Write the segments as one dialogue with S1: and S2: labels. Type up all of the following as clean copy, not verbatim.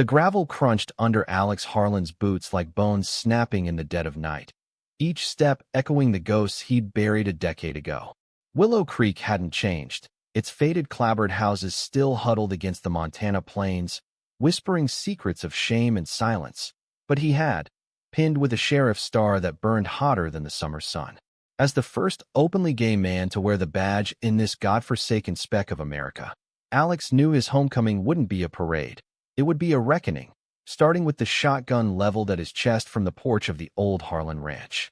S1: The gravel crunched under Alex Harlan's boots like bones snapping in the dead of night, each step echoing the ghosts he'd buried a decade ago. Willow Creek hadn't changed. Its faded clapboard houses still huddled against the Montana plains, whispering secrets of shame and silence. But he had, pinned with a sheriff's star that burned hotter than the summer sun. As the first openly gay man to wear the badge in this godforsaken speck of America, Alex knew his homecoming wouldn't be a parade. It would be a reckoning, starting with the shotgun leveled at his chest from the porch of the old Harlan ranch.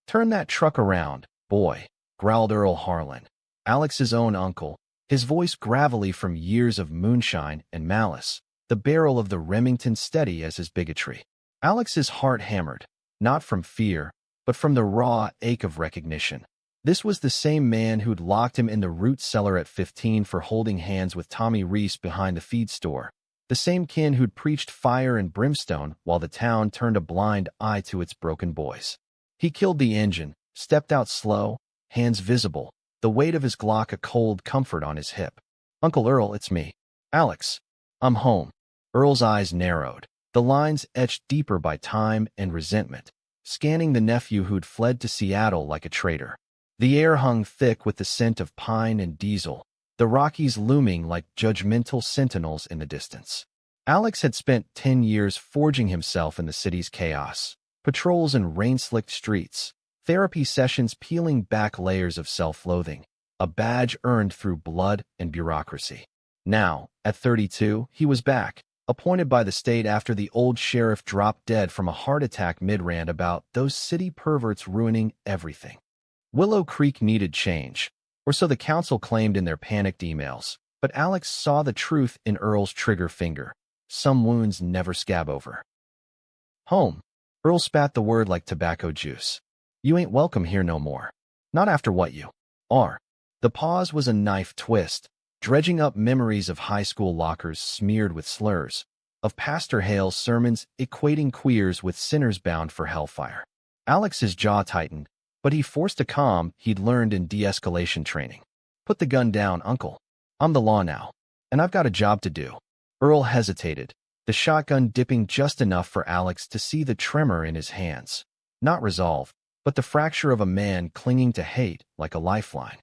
S1: "Turn that truck around, boy," growled Earl Harlan, Alex's own uncle, his voice gravelly from years of moonshine and malice, the barrel of the Remington steady as his bigotry. Alex's heart hammered, not from fear, but from the raw ache of recognition. This was the same man who'd locked him in the root cellar at 15 for holding hands with Tommy Reese behind the feed store. The same kin who'd preached fire and brimstone while the town turned a blind eye to its broken boys. He killed the engine, stepped out slow, hands visible, the weight of his Glock a cold comfort on his hip. "Uncle Earl, it's me. Alex. I'm home." Earl's eyes narrowed, the lines etched deeper by time and resentment, scanning the nephew who'd fled to Seattle like a traitor. The air hung thick with the scent of pine and diesel, the Rockies looming like judgmental sentinels in the distance. Alex had spent 10 years forging himself in the city's chaos, patrols in rain-slicked streets, therapy sessions peeling back layers of self-loathing, a badge earned through blood and bureaucracy. Now, at 32, he was back, appointed by the state after the old sheriff dropped dead from a heart attack mid-rant about those city perverts ruining everything. Willow Creek needed change, or so the council claimed in their panicked emails, but Alex saw the truth in Earl's trigger finger. Some wounds never scab over. "Home." Earl spat the word like tobacco juice. "You ain't welcome here no more. Not after what you are." The pause was a knife twist, dredging up memories of high school lockers smeared with slurs, of Pastor Hale's sermons equating queers with sinners bound for hellfire. Alex's jaw tightened, but he forced a calm he'd learned in de-escalation training. "Put the gun down, Uncle. I'm the law now, and I've got a job to do." Earl hesitated, the shotgun dipping just enough for Alex to see the tremor in his hands. Not resolve, but the fracture of a man clinging to hate like a lifeline.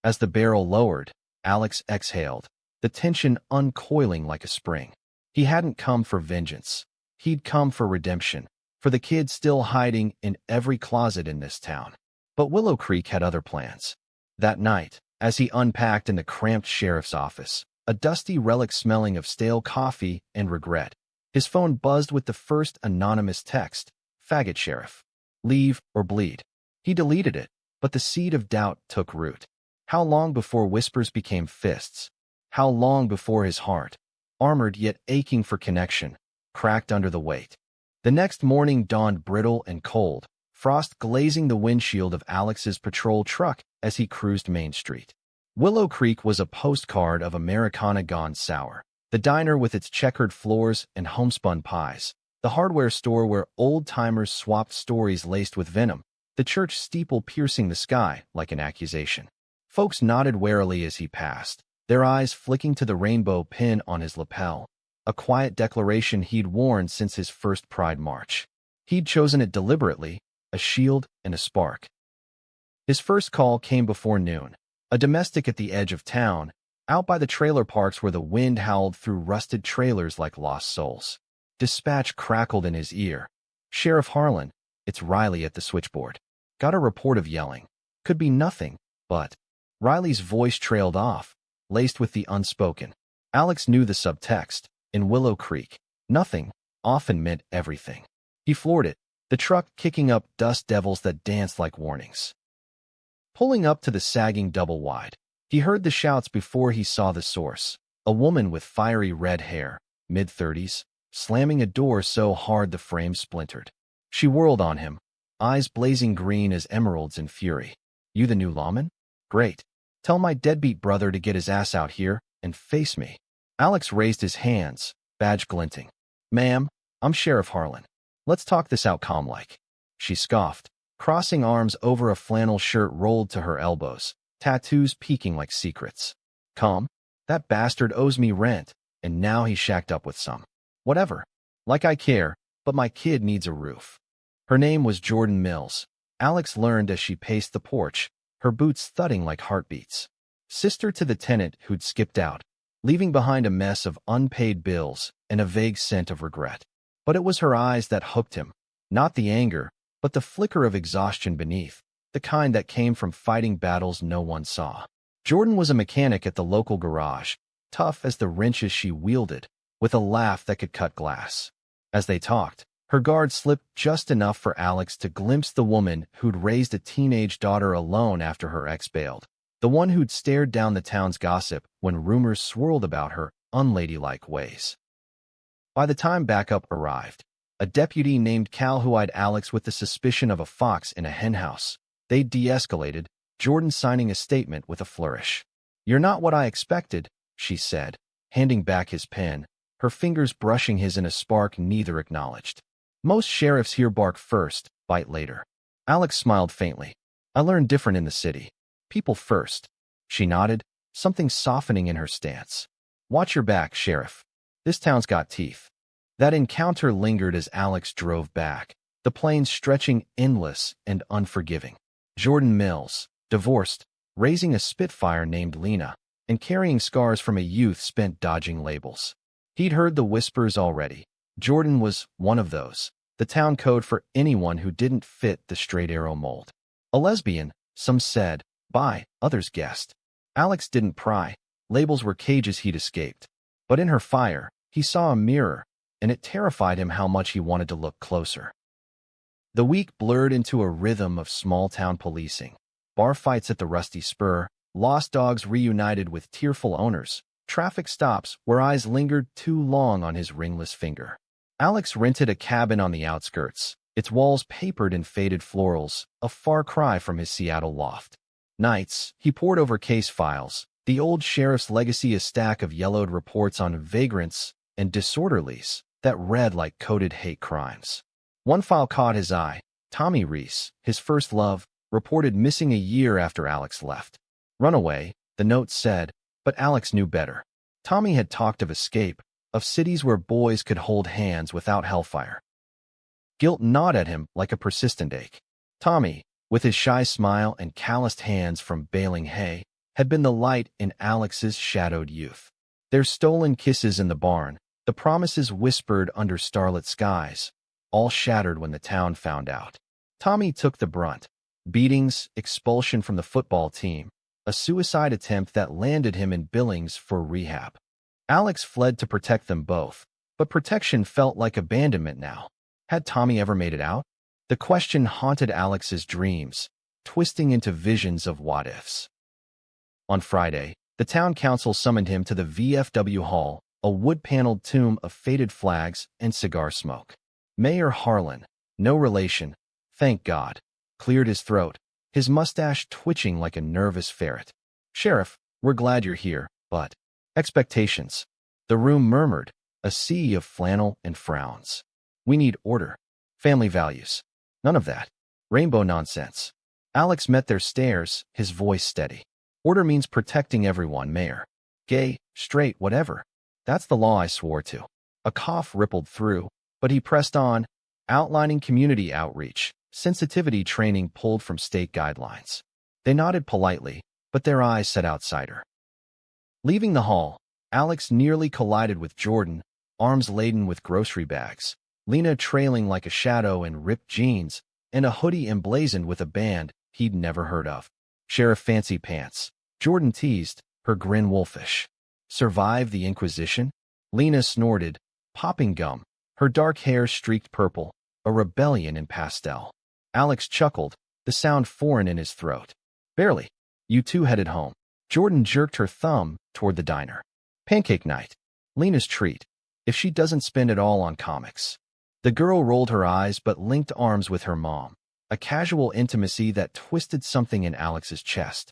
S1: As the barrel lowered, Alex exhaled, the tension uncoiling like a spring. He hadn't come for vengeance. He'd come for redemption, for the kid still hiding in every closet in this town. But Willow Creek had other plans. That night, as he unpacked in the cramped sheriff's office, a dusty relic smelling of stale coffee and regret, his phone buzzed with the first anonymous text, "Faggot Sheriff. Leave or bleed." He deleted it, but the seed of doubt took root. How long before whispers became fists? How long before his heart, armored yet aching for connection, cracked under the weight? The next morning dawned brittle and cold, frost glazing the windshield of Alex's patrol truck as he cruised Main Street. Willow Creek was a postcard of Americana gone sour. The diner with its checkered floors and homespun pies, the hardware store where old-timers swapped stories laced with venom, the church steeple piercing the sky like an accusation. Folks nodded warily as he passed, their eyes flicking to the rainbow pin on his lapel, a quiet declaration he'd worn since his first Pride March. He'd chosen it deliberately, a shield and a spark. His first call came before noon, a domestic at the edge of town, out by the trailer parks where the wind howled through rusted trailers like lost souls. Dispatch crackled in his ear. "Sheriff Harlan, it's Riley at the switchboard. Got a report of yelling. Could be nothing, but..." Riley's voice trailed off, laced with the unspoken. Alex knew the subtext. In Willow Creek, nothing often meant everything. He floored it, the truck kicking up dust devils that danced like warnings. Pulling up to the sagging double-wide, he heard the shouts before he saw the source, a woman with fiery red hair, mid-30s, slamming a door so hard the frame splintered. She whirled on him, eyes blazing green as emeralds in fury. "You the new lawman? Great. Tell my deadbeat brother to get his ass out here and face me." Alex raised his hands, badge glinting. "Ma'am, I'm Sheriff Harlan. Let's talk this out calm-like." She scoffed, crossing arms over a flannel shirt rolled to her elbows, tattoos peeking like secrets. "Calm? That bastard owes me rent. and now he's shacked up with some. Whatever. Like I care, but my kid needs a roof. Her name was Jordan Mills. Alex learned as she paced the porch, her boots thudding like heartbeats. Sister to the tenant who'd skipped out, leaving behind a mess of unpaid bills and a vague scent of regret. But it was her eyes that hooked him, not the anger, but the flicker of exhaustion beneath, the kind that came from fighting battles no one saw. Jordan was a mechanic at the local garage, tough as the wrenches she wielded, with a laugh that could cut glass. As they talked, her guard slipped just enough for Alex to glimpse the woman who'd raised a teenage daughter alone after her ex bailed, the one who'd stared down the town's gossip when rumors swirled about her unladylike ways. By the time backup arrived, a deputy named Cal who eyed Alex with the suspicion of a fox in a henhouse. They de-escalated, Jordan signing a statement with a flourish. "You're not what I expected," she said, handing back his pen, her fingers brushing his in a spark neither acknowledged. "Most sheriffs here bark first, bite later." Alex smiled faintly. "I learned different in the city. People first." She nodded, something softening in her stance. "Watch your back, Sheriff. This town's got teeth." That encounter lingered as Alex drove back, the plains stretching endless and unforgiving. Jordan Mills, divorced, raising a spitfire named Lena, and carrying scars from a youth spent dodging labels. He'd heard the whispers already. Jordan was one of those, the town code for anyone who didn't fit the straight arrow mold. A lesbian, some said, bi, others guessed. Alex didn't pry. Labels were cages he'd escaped. But in her fire, he saw a mirror, and it terrified him how much he wanted to look closer. The week blurred into a rhythm of small-town policing. Bar fights at the Rusty Spur, lost dogs reunited with tearful owners, traffic stops where eyes lingered too long on his ringless finger. Alex rented a cabin on the outskirts, its walls papered in faded florals, a far cry from his Seattle loft. Nights, he pored over case files, the old sheriff's legacy, a stack of yellowed reports on vagrants and disorderlies that read like coded hate crimes. One file caught his eye. Tommy Reese, his first love, reported missing a year after Alex left. Runaway, the note said, but Alex knew better. Tommy had talked of escape, of cities where boys could hold hands without hellfire. Guilt gnawed at him like a persistent ache. Tommy, with his shy smile and calloused hands from baling hay, had been the light in Alex's shadowed youth. Their stolen kisses in the barn, the promises whispered under starlit skies, all shattered when the town found out. Tommy took the brunt. Beatings, expulsion from the football team, a suicide attempt that landed him in Billings for rehab. Alex fled to protect them both, but protection felt like abandonment now. Had Tommy ever made it out? The question haunted Alex's dreams, twisting into visions of what-ifs. On Friday, the town council summoned him to the VFW hall, a wood-paneled tomb of faded flags and cigar smoke. Mayor Harlan, no relation, thank God, cleared his throat, his mustache twitching like a nervous ferret. "Sheriff, we're glad you're here, but..." "Expectations." The room murmured, a sea of flannel and frowns. "We need order. Family values. None of that rainbow nonsense." Alex met their stares, his voice steady. "Order means protecting everyone, Mayor. Gay, straight, whatever. That's the law I swore to." A cough rippled through, but he pressed on, outlining community outreach, sensitivity training pulled from state guidelines. They nodded politely, but their eyes said outsider. Leaving the hall, Alex nearly collided with Jordan, arms laden with grocery bags, Lena trailing like a shadow in ripped jeans, and a hoodie emblazoned with a band he'd never heard of. "Sheriff Fancy Pants," Jordan teased, her grin wolfish. "Survive the Inquisition?" Lena snorted, popping gum, her dark hair streaked purple, a rebellion in pastel. Alex chuckled, the sound foreign in his throat. "Barely. You two headed home." Jordan jerked her thumb toward the diner. "Pancake night. Lena's treat. If she doesn't spend it all on comics." The girl rolled her eyes but linked arms with her mom, a casual intimacy that twisted something in Alex's chest.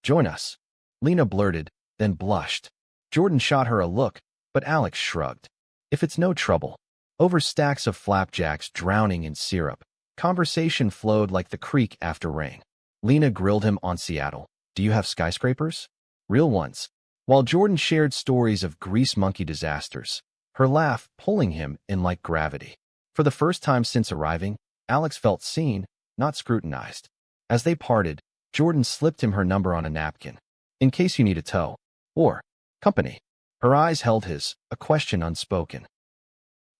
S1: "Join us," Lena blurted, then blushed. Jordan shot her a look, but Alex shrugged. "If it's no trouble." Over stacks of flapjacks drowning in syrup, conversation flowed like the creek after rain. Lena grilled him on Seattle. "Do you have skyscrapers?" "Real ones." while Jordan shared stories of grease monkey disasters, her laugh pulling him in like gravity. For the first time since arriving, Alex felt seen, not scrutinized. As they parted, Jordan slipped him her number on a napkin, in case you need a tow or company. Her eyes held his, a question unspoken.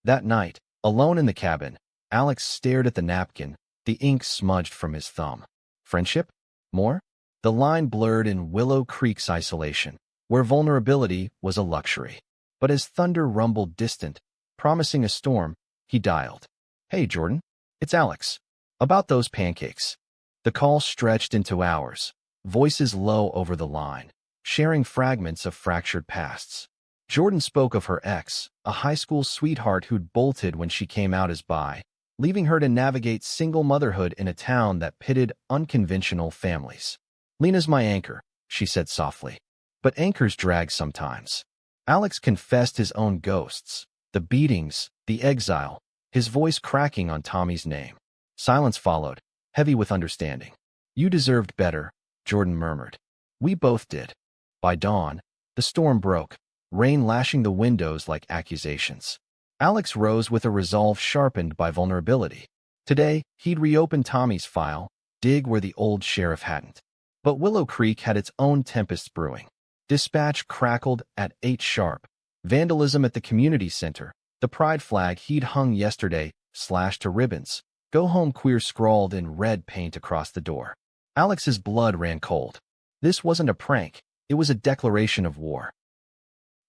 S1: That night, alone in the cabin, Alex stared at the napkin, the ink smudged from his thumb. Friendship? More? The line blurred in Willow Creek's isolation, where vulnerability was a luxury. But as thunder rumbled distant, promising a storm, he dialed. Hey, Jordan. It's Alex. About those pancakes. The call stretched into hours, voices low over the line, sharing fragments of fractured pasts. Jordan spoke of her ex, a high school sweetheart who'd bolted when she came out as bi, leaving her to navigate single motherhood in a town that pitted unconventional families. Lena's my anchor, she said softly. But anchors drag sometimes. Alex confessed his own ghosts, the beatings, the exile, his voice cracking on Tommy's name. Silence followed, heavy with understanding. You deserved better, Jordan murmured. We both did. By dawn, the storm broke, rain lashing the windows like accusations. Alex rose with a resolve sharpened by vulnerability. Today, he'd reopen Tommy's file, dig where the old sheriff hadn't. But Willow Creek had its own tempests brewing. Dispatch crackled at 8 sharp. Vandalism at the community center. The pride flag he'd hung yesterday, slashed to ribbons. Go home queer scrawled in red paint across the door. Alex's blood ran cold. This wasn't a prank. It was a declaration of war.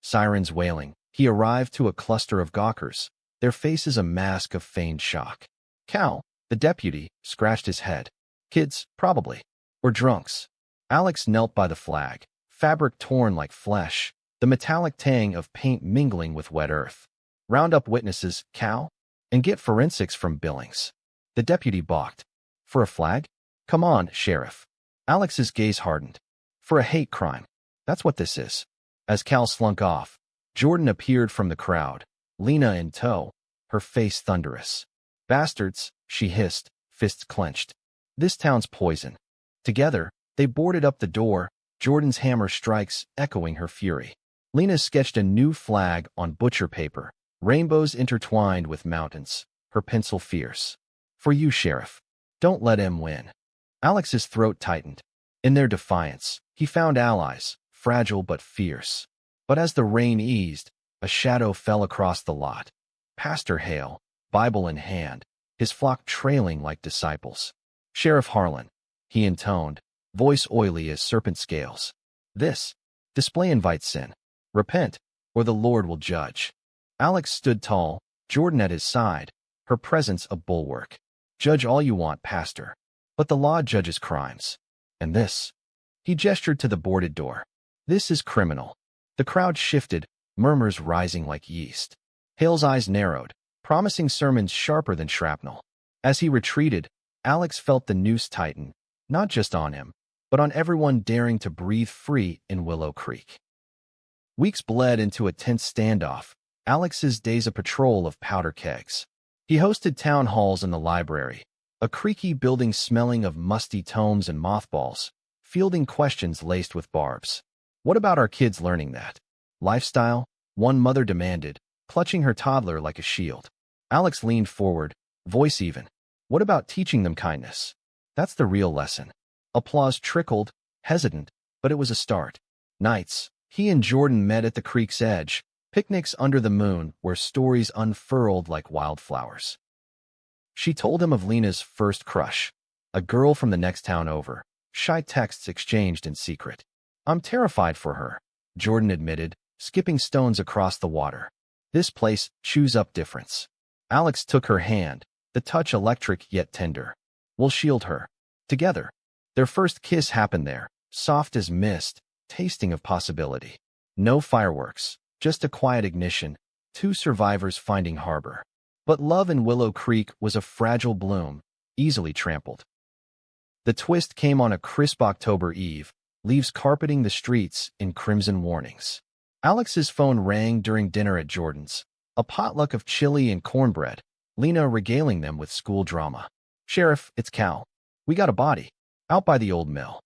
S1: Sirens wailing, he arrived to a cluster of gawkers, their faces a mask of feigned shock. Cal, the deputy, scratched his head. Kids, probably. Or drunks. Alex knelt by the flag, fabric torn like flesh, the metallic tang of paint mingling with wet earth. Round up witnesses, Cal, and get forensics from Billings. The deputy balked. For a flag? Come on, sheriff. Alex's gaze hardened. For a hate crime. That's what this is. As Cal slunk off, Jordan appeared from the crowd, Lena in tow, her face thunderous. Bastards, she hissed, fists clenched. This town's poison. Together, they boarded up the door, Jordan's hammer strikes echoing her fury. Lena sketched a new flag on butcher paper, rainbows intertwined with mountains, her pencil fierce. For you, sheriff. Don't let him win. Alex's throat tightened. In their defiance, he found allies, fragile but fierce. But as the rain eased, a shadow fell across the lot. Pastor Hale, Bible in hand, his flock trailing like disciples. Sheriff Harlan, he intoned, voice oily as serpent scales. This display invites sin. Repent, or the Lord will judge. Alex stood tall, Jordan at his side, her presence a bulwark. Judge all you want, Pastor. But the law judges crimes. And this? He gestured to the boarded door. This is criminal. The crowd shifted, murmurs rising like yeast. Hale's eyes narrowed, promising sermons sharper than shrapnel. As he retreated, Alex felt the noose tighten, not just on him, but on everyone daring to breathe free in Willow Creek. Weeks bled into a tense standoff, Alex's days a patrol of powder kegs. He hosted town halls in the library, a creaky building smelling of musty tomes and mothballs, fielding questions laced with barbs. What about our kids learning that? Lifestyle? One mother demanded, clutching her toddler like a shield. Alex leaned forward, voice even. What about teaching them kindness? That's the real lesson. Applause trickled, hesitant, but it was a start. Nights, he and Jordan met at the creek's edge, picnics under the moon where stories unfurled like wildflowers. She told him of Lena's first crush, a girl from the next town over, shy texts exchanged in secret. I'm terrified for her, Jordan admitted, skipping stones across the water. This place chews up difference. Alex took her hand, the touch electric yet tender. We'll shield her. Together. Their first kiss happened there, soft as mist, tasting of possibility. No fireworks, just a quiet ignition, 2 survivors finding harbor. But love in Willow Creek was a fragile bloom, easily trampled. The twist came on a crisp October eve, leaves carpeting the streets in crimson warnings. Alex's phone rang during dinner at Jordan's, a potluck of chili and cornbread, Lena regaling them with school drama. Sheriff, it's Cal. We got a body. Out by the old mill.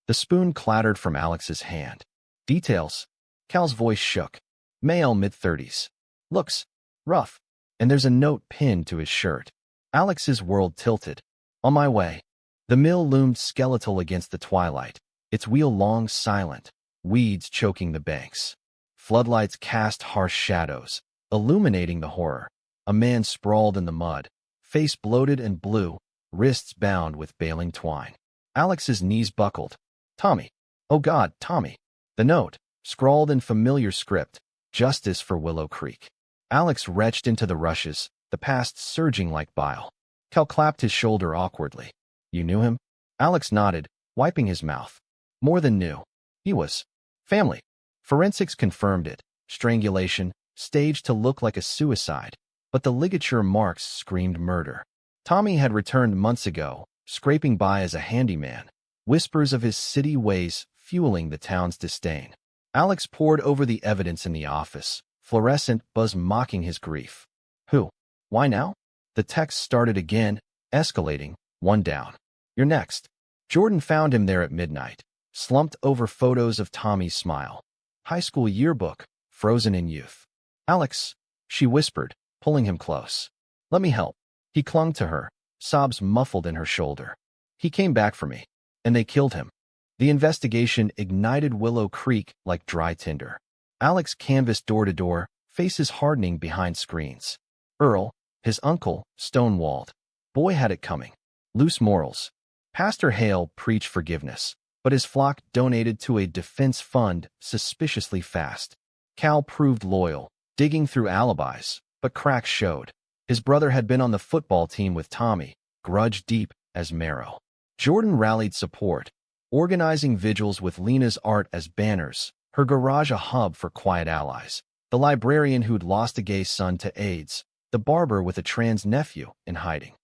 S1: The spoon clattered from Alex's hand. Details, Cal's voice shook. Male, mid-30s. Looks rough. And there's a note pinned to his shirt. Alex's world tilted. On my way. The mill loomed skeletal against the twilight, its wheel long, silent, weeds choking the banks. Floodlights cast harsh shadows, illuminating the horror. A man sprawled in the mud, face bloated and blue, wrists bound with baling twine. Alex's knees buckled. Tommy. Oh God, Tommy. The note, scrawled in familiar script, justice for Willow Creek. Alex retched into the rushes, the past surging like bile. Cal clapped his shoulder awkwardly. You knew him? Alex nodded, wiping his mouth. More than knew. He was family. Forensics confirmed it. Strangulation, staged to look like a suicide, but the ligature marks screamed murder. Tommy had returned months ago, scraping by as a handyman, whispers of his city ways fueling the town's disdain. Alex pored over the evidence in the office, fluorescent buzz mocking his grief. Who? Why now? The text started again, escalating, one down. You're next. Jordan found him there at midnight, slumped over photos of Tommy's smile. High school yearbook, frozen in youth. Alex, she whispered, pulling him close. Let me help. He clung to her, sobs muffled in her shoulder. He came back for me, and they killed him. The investigation ignited Willow Creek like dry tinder. Alex canvassed door to door, faces hardening behind screens. Earl, his uncle, stonewalled. Boy had it coming. Loose morals. Pastor Hale preached forgiveness, but his flock donated to a defense fund suspiciously fast. Cal proved loyal, digging through alibis, but cracks showed. His brother had been on the football team with Tommy, grudge deep as marrow. Jordan rallied support, organizing vigils with Lena's art as banners, her garage a hub for quiet allies, the librarian who'd lost a gay son to AIDS, the barber with a trans nephew in hiding.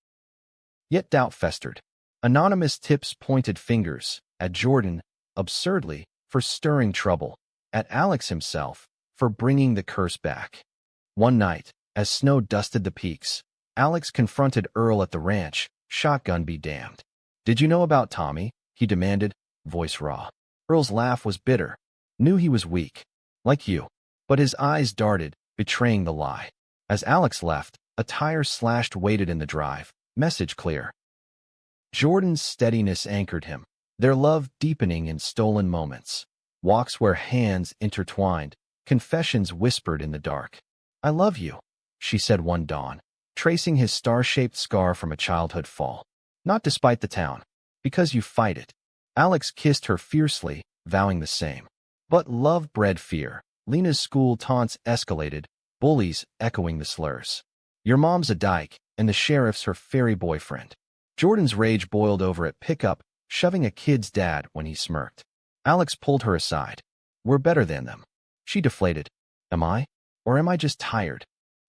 S1: Yet doubt festered. Anonymous tips pointed fingers at Jordan, absurdly, for stirring trouble, at Alex himself, for bringing the curse back. One night, as snow dusted the peaks, Alex confronted Earl at the ranch, shotgun be damned. Did you know about Tommy? He demanded, voice raw. Earl's laugh was bitter. Knew he was weak. Like you. But his eyes darted, betraying the lie. As Alex left, a tire slashed waited in the drive. Message clear. Jordan's steadiness anchored him, their love deepening in stolen moments. Walks where hands intertwined, confessions whispered in the dark. I love you, she said one dawn, tracing his star-shaped scar from a childhood fall. Not despite the town, because you fight it. Alex kissed her fiercely, vowing the same. But love bred fear. Lena's school taunts escalated, bullies echoing the slurs. Your mom's a dyke, and the sheriff's her fairy boyfriend. Jordan's rage boiled over at pickup, shoving a kid's dad when he smirked. Alex pulled her aside. We're better than them. She deflated. Am I? Or am I just tired?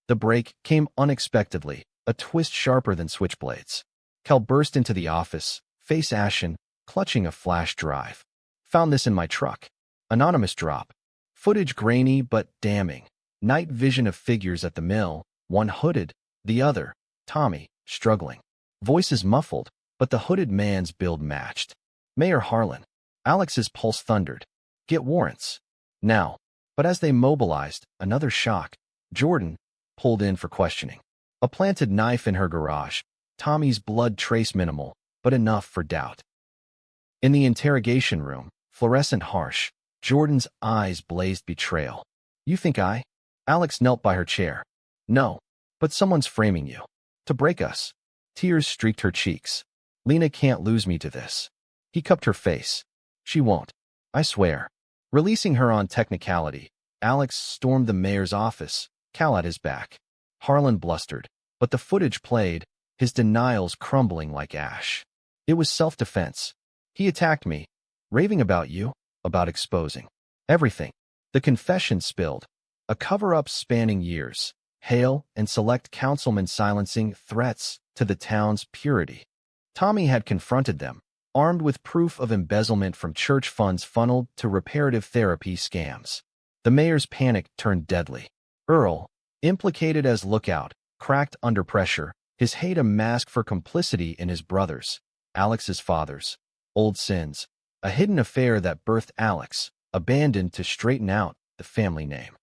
S1: The break came unexpectedly, a twist sharper than switchblades. Cal burst into the office, face ashen, clutching a flash drive. Found this in my truck. Anonymous drop. Footage grainy but damning. Night vision of figures at the mill, one hooded, the other, Tommy, struggling. Voices muffled, but the hooded man's build matched. Mayor Harlan. Alex's pulse thundered. Get warrants. Now. But as they mobilized, another shock. Jordan pulled in for questioning. A planted knife in her garage. Tommy's blood trace minimal, but enough for doubt. In the interrogation room, fluorescent harsh, Jordan's eyes blazed betrayal. You think I? Alex knelt by her chair. No, but someone's framing you. To break us. Tears streaked her cheeks. Lena can't lose me to this. He cupped her face. She won't. I swear. Releasing her on technicality, Alex stormed the mayor's office, Cal at his back. Harlan blustered, but the footage played, his denials crumbling like ash. It was self-defense. He attacked me, raving about you, about exposing everything. The confession spilled, a cover-up spanning years, Hale and select councilmen silencing threats to the town's purity. Tommy had confronted them, armed with proof of embezzlement from church funds funneled to reparative therapy scams. The mayor's panic turned deadly. Earl, implicated as lookout, cracked under pressure, his hate a mask for complicity in his brother's, Alex's father's, old sins, a hidden affair that birthed Alex, abandoned to straighten out, the family name.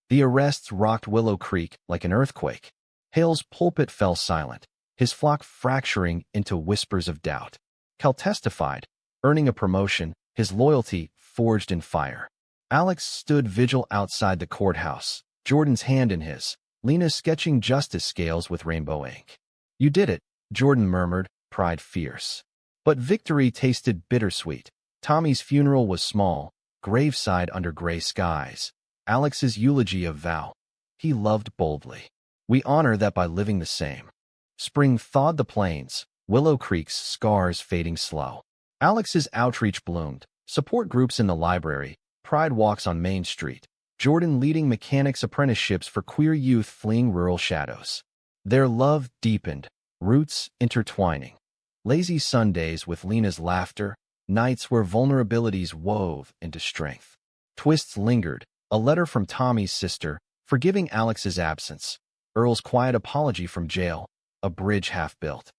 S1: The arrests rocked Willow Creek like an earthquake. Hale's pulpit fell silent, his flock fracturing into whispers of doubt. Cal testified, earning a promotion, his loyalty forged in fire. Alex stood vigil outside the courthouse, Jordan's hand in his, Lena sketching justice scales with rainbow ink. "You did it," Jordan murmured, pride fierce. But victory tasted bittersweet. Tommy's funeral was small, graveside under gray skies. Alex's eulogy of vow. He loved boldly. "We honor that by living the same." Spring thawed the plains, Willow Creek's scars fading slow. Alex's outreach bloomed, support groups in the library, pride walks on Main Street, Jordan leading mechanics apprenticeships for queer youth fleeing rural shadows. Their love deepened, roots intertwining. Lazy Sundays with Lena's laughter, nights where vulnerabilities wove into strength. Twists lingered, a letter from Tommy's sister, forgiving Alex's absence, Earl's quiet apology from jail, a bridge half built.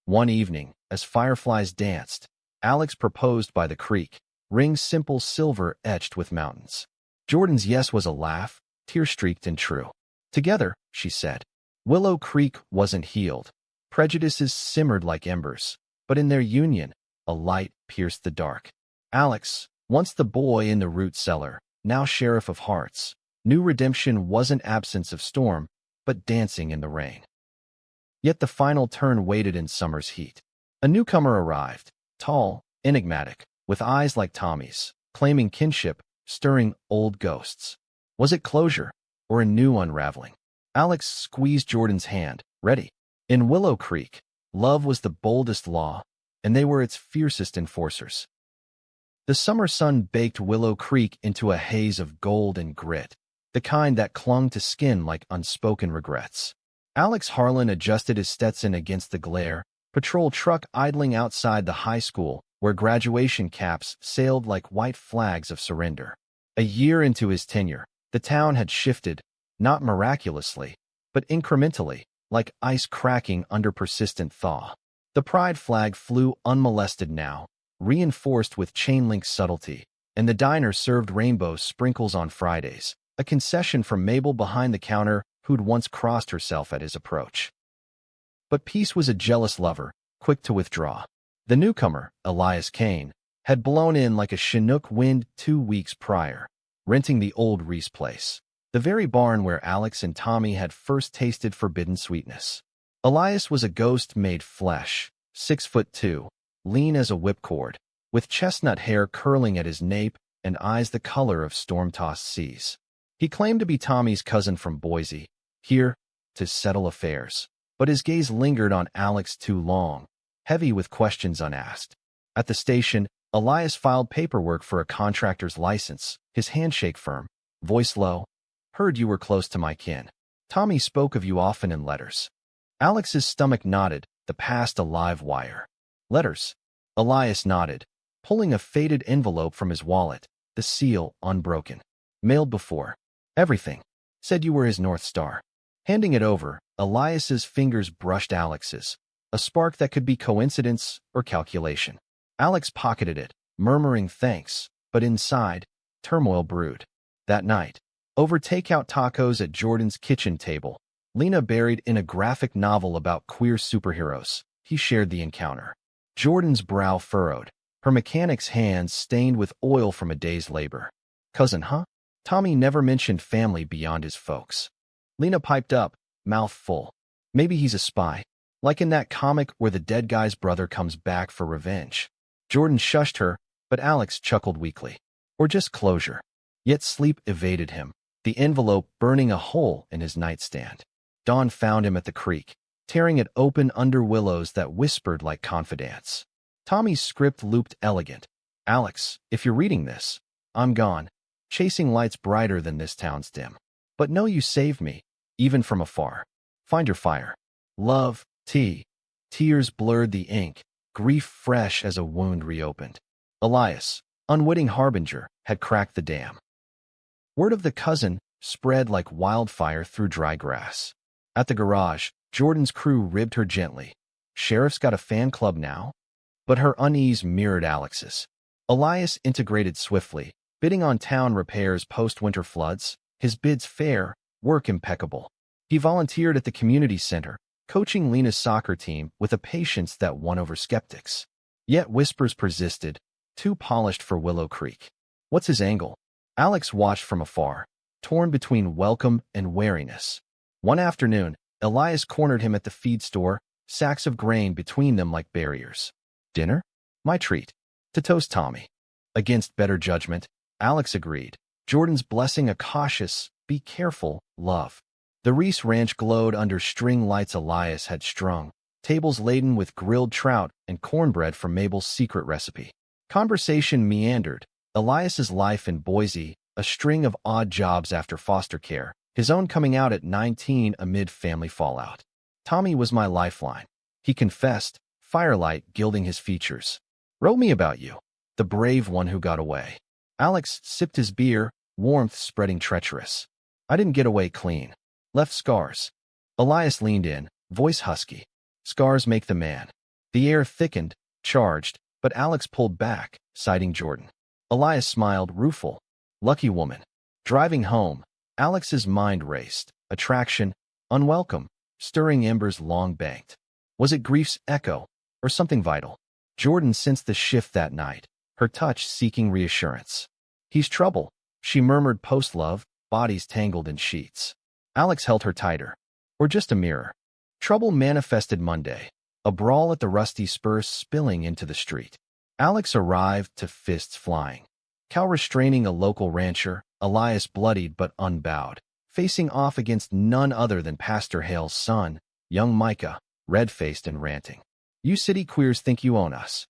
S1: One evening, as fireflies danced, Alex proposed by the creek, rings simple silver etched with mountains. Jordan's yes was a laugh, tear-streaked and true. "Together," she said. Willow Creek wasn't healed. Prejudices simmered like embers, but in their union, a light pierced the dark. Alex, once the boy in the root cellar, now sheriff of hearts, knew redemption wasn't absence of storm, but dancing in the rain. Yet the final turn waited in summer's heat. A newcomer arrived, tall, enigmatic, with eyes like Tommy's, claiming kinship, stirring old ghosts. Was it closure, or a new unraveling? Alex squeezed Jordan's hand, ready. In Willow Creek, love was the boldest law, and they were its fiercest enforcers. The summer sun baked Willow Creek into a haze of gold and grit, the kind that clung to skin like unspoken regrets. Alex Harlan adjusted his Stetson against the glare, patrol truck idling outside the high school, where graduation caps sailed like white flags of surrender. A year into his tenure, the town had shifted, not miraculously, but incrementally, like ice cracking under persistent thaw. The pride flag flew unmolested now, reinforced with chain-link subtlety, and the diner served rainbow sprinkles on Fridays, a concession from Mabel behind the counter who'd once crossed herself at his approach. But peace was a jealous lover, quick to withdraw. The newcomer, Elias Kane, had blown in like a Chinook wind 2 weeks prior, renting the old Reese place, the very barn where Alex and Tommy had first tasted forbidden sweetness. Elias was a ghost made flesh, 6'2", lean as a whipcord, with chestnut hair curling at his nape and eyes the color of storm-tossed seas. He claimed to be Tommy's cousin from Boise, here to settle affairs, but his gaze lingered on Alex too long, heavy with questions unasked. At the station, Elias filed paperwork for a contractor's license, his handshake firm, voice low. "Heard you were close to my kin. Tommy spoke of you often in letters." Alex's stomach knotted, the past a live wire. "Letters?" Elias nodded, pulling a faded envelope from his wallet, the seal unbroken. "Mailed before. Everything. Said you were his North Star." Handing it over, Elias's fingers brushed Alex's, a spark that could be coincidence or calculation. Alex pocketed it, murmuring thanks, but inside, turmoil brewed. That night, over takeout tacos at Jordan's kitchen table, Lena buried in a graphic novel about queer superheroes, he shared the encounter. Jordan's brow furrowed, her mechanic's hands stained with oil from a day's labor. "Cousin, huh?" Tommy never mentioned family beyond his folks. Lena piped up, mouth full. "Maybe he's a spy, like in that comic where the dead guy's brother comes back for revenge." Jordan shushed her, but Alex chuckled weakly. "Or just closure." Yet sleep evaded him, the envelope burning a hole in his nightstand. Dawn found him at the creek, tearing it open under willows that whispered like confidants. Tommy's script looped elegant. "Alex, if you're reading this, I'm gone, chasing lights brighter than this town's dim. But know you saved me, even from afar. Find your fire. Love, T." Tears blurred the ink, grief fresh as a wound reopened. Elias, unwitting harbinger, had cracked the dam. Word of the cousin spread like wildfire through dry grass. At the garage, Jordan's crew ribbed her gently. "Sheriff's got a fan club now?" But her unease mirrored Alex's. Elias integrated swiftly, bidding on town repairs post-winter floods. His bids fair, work impeccable. He volunteered at the community center, coaching Lena's soccer team with a patience that won over skeptics. Yet whispers persisted, too polished for Willow Creek. What's his angle? Alex watched from afar, torn between welcome and wariness. One afternoon, Elias cornered him at the feed store, sacks of grain between them like barriers. Dinner? My treat. To toast Tommy. Against better judgment, Alex agreed, Jordan's blessing a cautious, be careful, love. The Reese Ranch glowed under string lights Elias had strung, tables laden with grilled trout and cornbread from Mabel's secret recipe. Conversation meandered, Elias's life in Boise, a string of odd jobs after foster care, his own coming out at 19 amid family fallout. Tommy was my lifeline, he confessed, firelight gilding his features. Wrote me about you, the brave one who got away. Alex sipped his beer, warmth spreading treacherous. I didn't get away clean. Left scars. Elias leaned in, voice husky. Scars make the man. The air thickened, charged, but Alex pulled back, citing Jordan. Elias smiled, rueful. Lucky woman. Driving home, Alex's mind raced. Attraction, unwelcome, stirring embers long banked. Was it grief's echo, or something vital? Jordan sensed the shift that night, her touch seeking reassurance. He's trouble, she murmured post-love, bodies tangled in sheets. Alex held her tighter. Or just a mirror. Trouble manifested Monday, a brawl at the Rusty Spur spilling into the street. Alex arrived to fists flying. Cal restraining a local rancher, Elias bloodied but unbowed, facing off against none other than Pastor Hale's son, young Micah, red-faced and ranting. You city queers think you own us.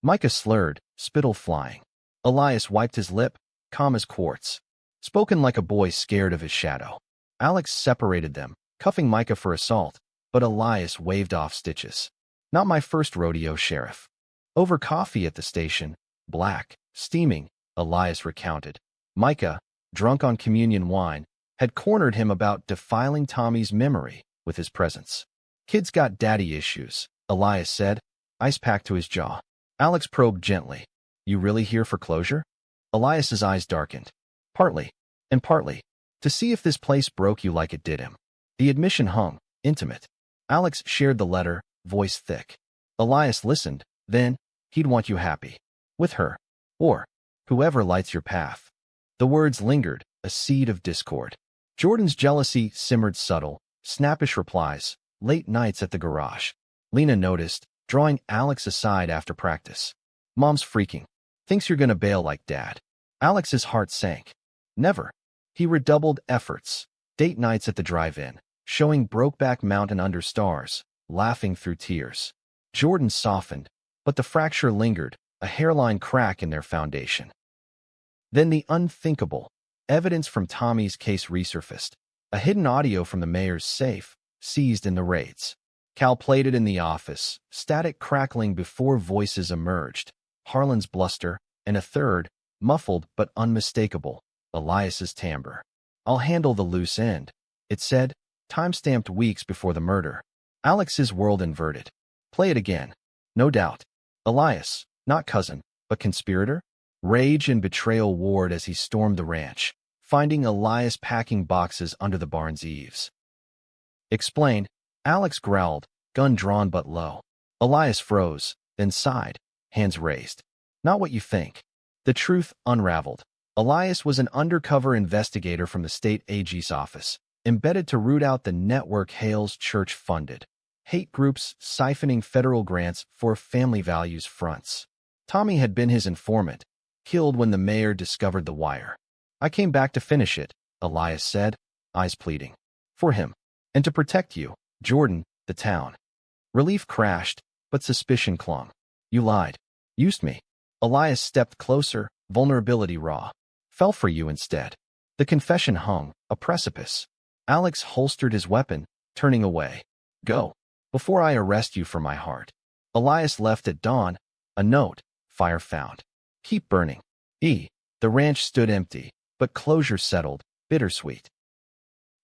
S1: Micah slurred, spittle flying. Elias wiped his lip, calm as quartz. Spoken like a boy scared of his shadow. Alex separated them, cuffing Micah for assault, but Elias waved off stitches. Not my first rodeo, Sheriff. Over coffee at the station, black, steaming, Elias recounted. Micah, drunk on communion wine, had cornered him about defiling Tommy's memory with his presence. Kid's got daddy issues, Elias said, ice pack to his jaw. Alex probed gently. You really here for closure? Elias's eyes darkened. Partly, and partly, to see if this place broke you like it did him. The admission hung, intimate. Alex shared the letter, voice thick. Elias listened, then, he'd want you happy. With her. Or, whoever lights your path. The words lingered, a seed of discord. Jordan's jealousy simmered subtle, snappish replies, late nights at the garage. Lena noticed, drawing Alex aside after practice. Mom's freaking. Thinks you're gonna bail like Dad. Alex's heart sank. Never. He redoubled efforts. Date nights at the drive-in, showing Brokeback Mountain under stars, laughing through tears. Jordan softened, but the fracture lingered, a hairline crack in their foundation. Then the unthinkable. Evidence from Tommy's case resurfaced. A hidden audio from the mayor's safe, seized in the raids. Cal played it in the office, static crackling before voices emerged. Harlan's bluster, and a third, muffled but unmistakable, Elias's timbre. I'll handle the loose end, it said, time-stamped weeks before the murder. Alex's world inverted. Play it again. No doubt. Elias, not cousin, but conspirator? Rage and betrayal warred as he stormed the ranch, finding Elias packing boxes under the barn's eaves. Explain, Alex growled, gun drawn but low. Elias froze, then sighed, hands raised. Not what you think. The truth unraveled. Elias was an undercover investigator from the state AG's office, embedded to root out the network Hale's church funded. Hate groups siphoning federal grants for family values fronts. Tommy had been his informant, killed when the mayor discovered the wire. I came back to finish it, Elias said, eyes pleading. For him. And to protect you, Jordan, the town. Relief crashed, but suspicion clung. You lied. Used me. Elias stepped closer, vulnerability raw. Fell for you instead. The confession hung, a precipice. Alex holstered his weapon, turning away. Go. Before I arrest you for my heart. Elias left at dawn. A note. Fire found. Keep burning. The ranch stood empty, but closure settled, bittersweet.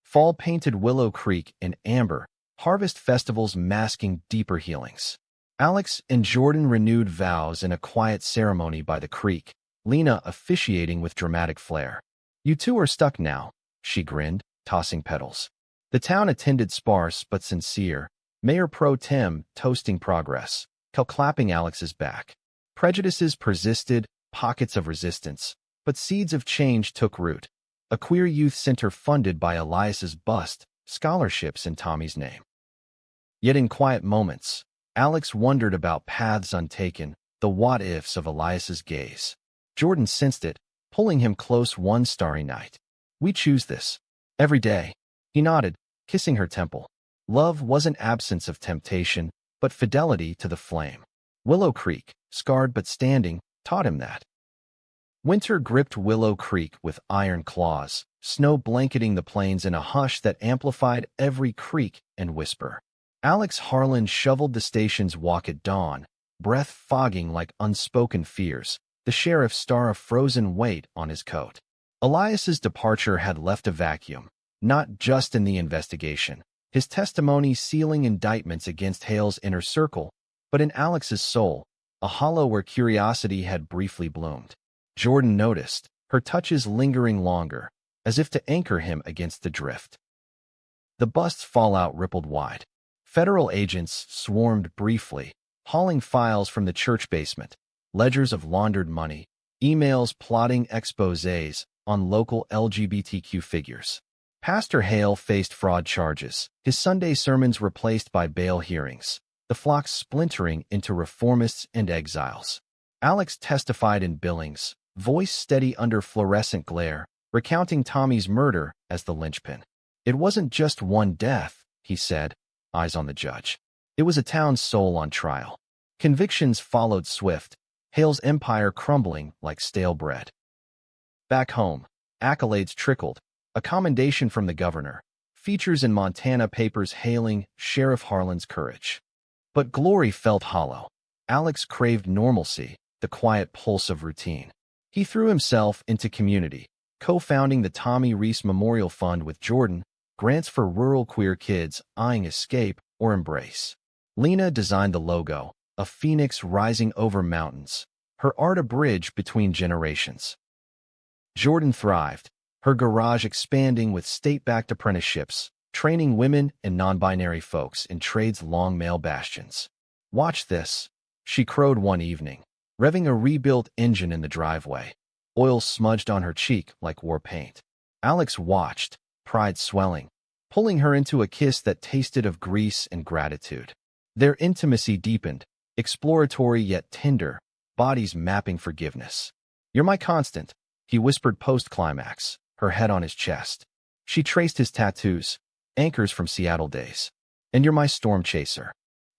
S1: Fall painted Willow Creek in amber, harvest festivals masking deeper healings. Alex and Jordan renewed vows in a quiet ceremony by the creek, Lena officiating with dramatic flair. "You two are stuck now," she grinned, tossing petals. The town attended sparse but sincere, Mayor Pro Tem toasting progress, clapping Alex's back. Prejudices persisted, pockets of resistance, but seeds of change took root. A queer youth center funded by Elias's bust, scholarships in Tommy's name. Yet in quiet moments, Alex wondered about paths untaken, the what-ifs of Elias's gaze. Jordan sensed it, pulling him close one starry night. "We choose this. Every day." He nodded, kissing her temple. Love wasn't absence of temptation, but fidelity to the flame. Willow Creek, scarred but standing, taught him that. Winter gripped Willow Creek with iron claws, snow blanketing the plains in a hush that amplified every creak and whisper. Alex Harlan shoveled the station's walk at dawn, breath fogging like unspoken fears, the sheriff's star a frozen weight on his coat. Elias's departure had left a vacuum, not just in the investigation, his testimony sealing indictments against Hale's inner circle, but in Alex's soul, a hollow where curiosity had briefly bloomed. Jordan noticed, her touches lingering longer, as if to anchor him against the drift. The bust's fallout rippled wide. Federal agents swarmed briefly, hauling files from the church basement, ledgers of laundered money, emails plotting exposés on local LGBTQ figures. Pastor Hale faced fraud charges, his Sunday sermons replaced by bail hearings, the flock splintering into reformists and exiles. Alex testified in Billings, voice steady under fluorescent glare, recounting Tommy's murder as the linchpin. "It wasn't just one death," he said, eyes on the judge. "It was a town's soul on trial." Convictions followed swift, Hale's empire crumbling like stale bread. Back home, accolades trickled, a commendation from the governor, features in Montana papers hailing Sheriff Harlan's courage. But glory felt hollow. Alex craved normalcy, the quiet pulse of routine. He threw himself into community, co-founding the Tommy Reese Memorial Fund with Jordan, grants for rural queer kids eyeing escape or embrace. Lena designed the logo, a phoenix rising over mountains, her art a bridge between generations. Jordan thrived, her garage expanding with state-backed apprenticeships, training women and non-binary folks in trade's long male bastions. "Watch this," she crowed one evening, revving a rebuilt engine in the driveway, oil smudged on her cheek like war paint. Alex watched, pride swelling, pulling her into a kiss that tasted of grease and gratitude. Their intimacy deepened, exploratory yet tender, bodies mapping forgiveness. "You're my constant," he whispered post-climax, her head on his chest. She traced his tattoos, anchors from Seattle days. "And you're my storm chaser."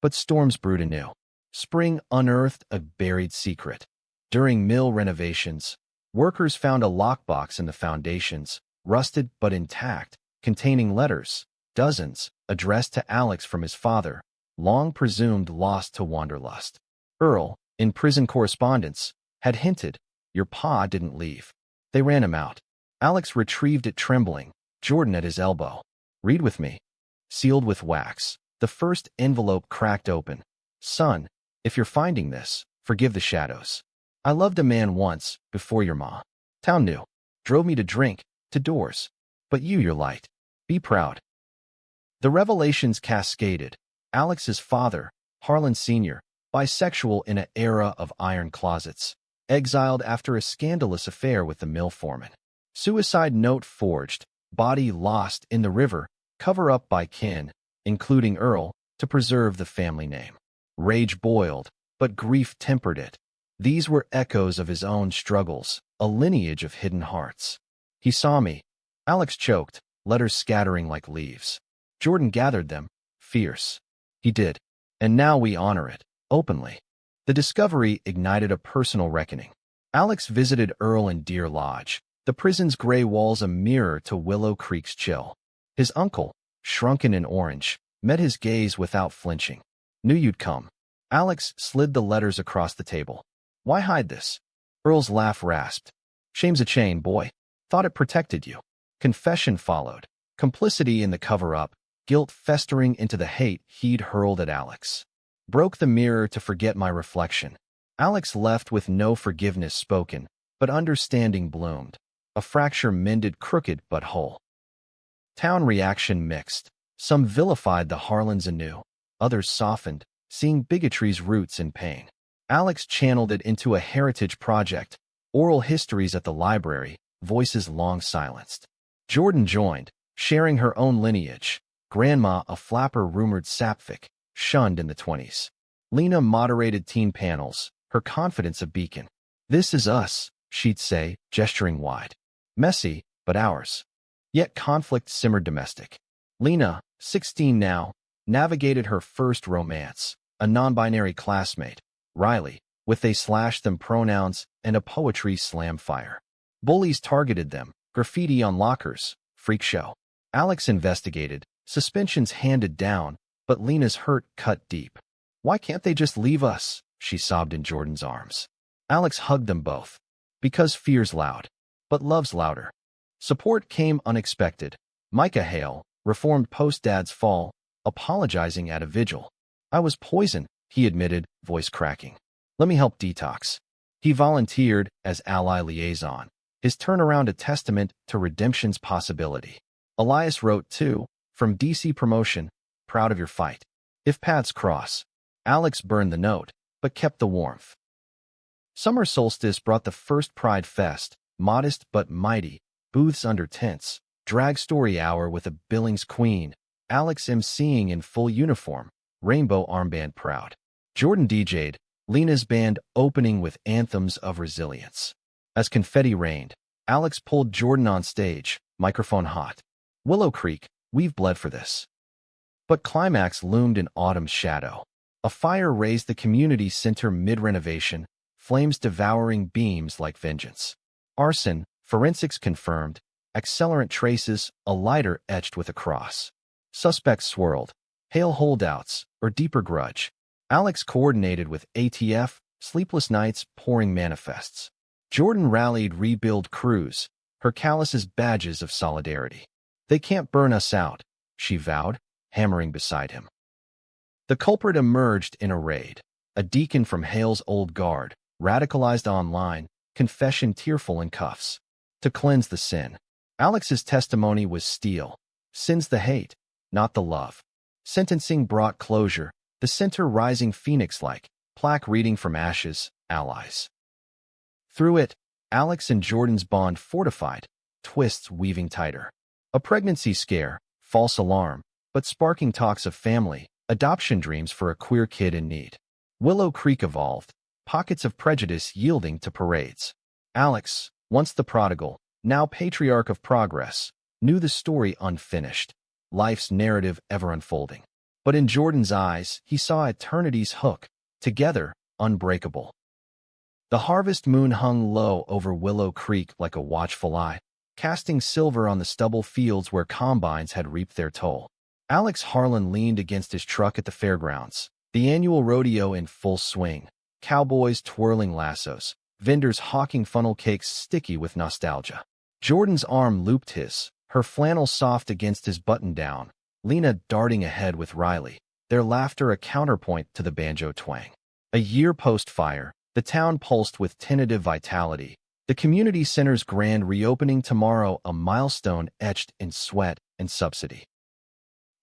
S1: But storms brewed anew. Spring unearthed a buried secret. During mill renovations, workers found a lockbox in the foundations, rusted but intact, containing letters, dozens, addressed to Alex from his father, long presumed lost to wanderlust. Earl, in prison correspondence, had hinted, "Your pa didn't leave. They ran him out." Alex retrieved it trembling, Jordan at his elbow. "Read with me." Sealed with wax, the first envelope cracked open. "Son, if you're finding this, forgive the shadows. I loved a man once, before your ma. Town knew. Drove me to drink, to doors. But you're light. Be proud." The revelations cascaded. Alex's father, Harlan Sr., bisexual in an era of iron closets, exiled after a scandalous affair with the mill foreman. Suicide note forged, body lost in the river, cover up by kin, including Earl, to preserve the family name. Rage boiled, but grief tempered it. These were echoes of his own struggles, a lineage of hidden hearts. "He saw me." Alex choked, letters scattering like leaves. Jordan gathered them, fierce. "He did. And now we honor it, openly." The discovery ignited a personal reckoning. Alex visited Earl in Deer Lodge, the prison's gray walls a mirror to Willow Creek's chill. His uncle, shrunken and orange, met his gaze without flinching. "Knew you'd come." Alex slid the letters across the table. "Why hide this?" Earl's laugh rasped. "Shame's a chain, boy. Thought it protected you." Confession followed, complicity in the cover-up, guilt festering into the hate he'd hurled at Alex. "Broke the mirror to forget my reflection." Alex left with no forgiveness spoken, But understanding bloomed. A fracture mended crooked but whole. Town reaction mixed. Some vilified the Harlans anew. Others softened, seeing bigotry's roots in pain. Alex channeled it into a heritage project, oral histories at the library, voices long silenced. Jordan joined, sharing her own lineage. Grandma, a flapper rumored sapphic, shunned in the 20s. Lena moderated teen panels, her confidence a beacon. "This is us," she'd say, gesturing wide. Messy, but ours. Yet conflict simmered domestic. Lena, 16 now, navigated her first romance, a non-binary classmate, Riley, with they slashed them pronouns and a poetry slam fire. Bullies targeted them, graffiti on lockers, freak show. Alex investigated, suspensions handed down, but Lena's hurt cut deep. "Why can't they just leave us?" she sobbed in Jordan's arms. Alex hugged them both. Because fear's loud, but love's louder. Support came unexpected. Micah Hale, reformed post-Dad's fall, apologizing at a vigil. "I was poisoned," he admitted, voice cracking. "Let me help detox." He volunteered as ally liaison, his turnaround a testament to redemption's possibility. Elias wrote, too, from DC Promotion, "Proud of your fight." If paths cross. Alex burned the note, but kept the warmth. Summer solstice brought the first Pride Fest, modest but mighty, booths under tents, drag story hour with a Billings queen, Alex emceeing in full uniform, rainbow armband proud. Jordan DJ'd, Lena's band opening with anthems of resilience. As confetti rained, Alex pulled Jordan on stage, microphone hot. "Willow Creek, we've bled for this." But climax loomed in autumn's shadow. A fire raised the community center mid-renovation, flames devouring beams like vengeance. Arson, forensics confirmed, accelerant traces, a lighter etched with a cross. Suspects swirled. Hail holdouts, or deeper grudge. Alex coordinated with ATF, sleepless nights pouring manifests. Jordan rallied rebuild crews, her calluses badges of solidarity. "They can't burn us out," she vowed, hammering beside him. The culprit emerged in a raid. A deacon from Hale's old guard, radicalized online, confession tearful in cuffs. To cleanse the sin. Alex's testimony was steel. Sin's the hate, not the love. Sentencing brought closure, the center rising phoenix-like, plaque reading from ashes, allies. Through it, Alex and Jordan's bond fortified, twists weaving tighter. A pregnancy scare, false alarm, but sparking talks of family, adoption dreams for a queer kid in need. Willow Creek evolved, pockets of prejudice yielding to parades. Alex, once the prodigal, now patriarch of progress, knew the story unfinished, life's narrative ever unfolding. But in Jordan's eyes, he saw eternity's hook, together, unbreakable. The harvest moon hung low over Willow Creek like a watchful eye, casting silver on the stubble fields where combines had reaped their toll. Alex Harlan leaned against his truck at the fairgrounds, the annual rodeo in full swing, cowboys twirling lassos, vendors hawking funnel cakes sticky with nostalgia. Jordan's arm looped his, her flannel soft against his button-down, Lena darting ahead with Riley, their laughter a counterpoint to the banjo twang. A year post-fire, the town pulsed with tentative vitality, the community center's grand reopening tomorrow a milestone etched in sweat and subsidy.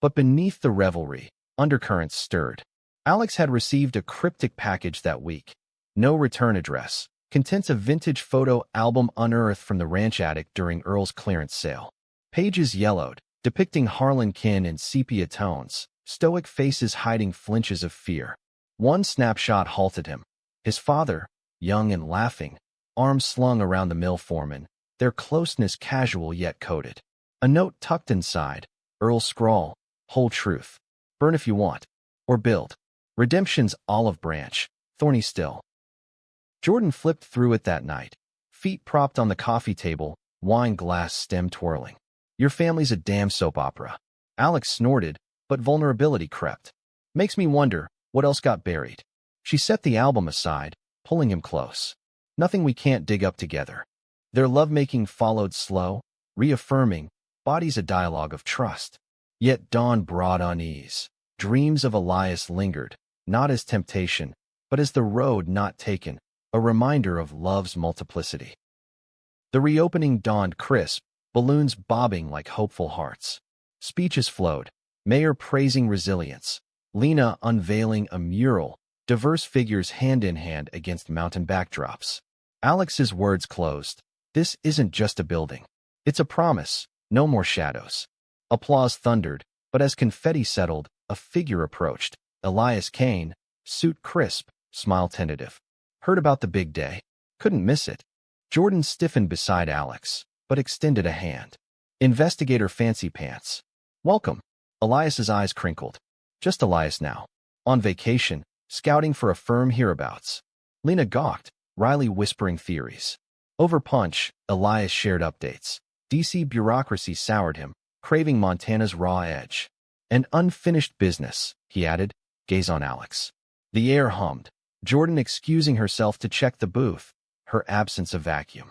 S1: But beneath the revelry, undercurrents stirred. Alex had received a cryptic package that week. No return address. Contents a vintage photo album unearthed from the ranch attic during Earl's clearance sale. Pages yellowed, depicting Harlan kin in sepia tones, stoic faces hiding flinches of fear. One snapshot halted him. His father, young and laughing, arms slung around the mill foreman, their closeness casual yet coded. A note tucked inside, Earl's scrawl, whole truth. Burn if you want. Or build. Redemption's olive branch, thorny still. Jordan flipped through it that night, feet propped on the coffee table, wine glass stem twirling. "Your family's a damn soap opera." Alex snorted, but vulnerability crept. "Makes me wonder, what else got buried?" She set the album aside, pulling him close. "Nothing we can't dig up together." Their lovemaking followed slow, reaffirming, bodies a dialogue of trust. Yet dawn brought unease. Dreams of Elias lingered, not as temptation, but as the road not taken, a reminder of love's multiplicity. The reopening dawned crisp, balloons bobbing like hopeful hearts. Speeches flowed, Mayor praising resilience, Lena unveiling a mural, diverse figures hand in hand against mountain backdrops. Alex's words closed. This isn't just a building. It's a promise, no more shadows. Applause thundered, but as confetti settled, a figure approached. Elias Kane, suit crisp, smile tentative. Heard about the big day. Couldn't miss it. Jordan stiffened beside Alex, but extended a hand. Investigator Fancy Pants. Welcome. Elias's eyes crinkled. Just Elias now. On vacation, scouting for a firm hereabouts. Lena gawked, Riley whispering theories. Over punch, Elias shared updates. DC bureaucracy soured him, craving Montana's raw edge. An unfinished business, he added, gaze on Alex. The air hummed, Jordan excusing herself to check the booth, her absence a vacuum.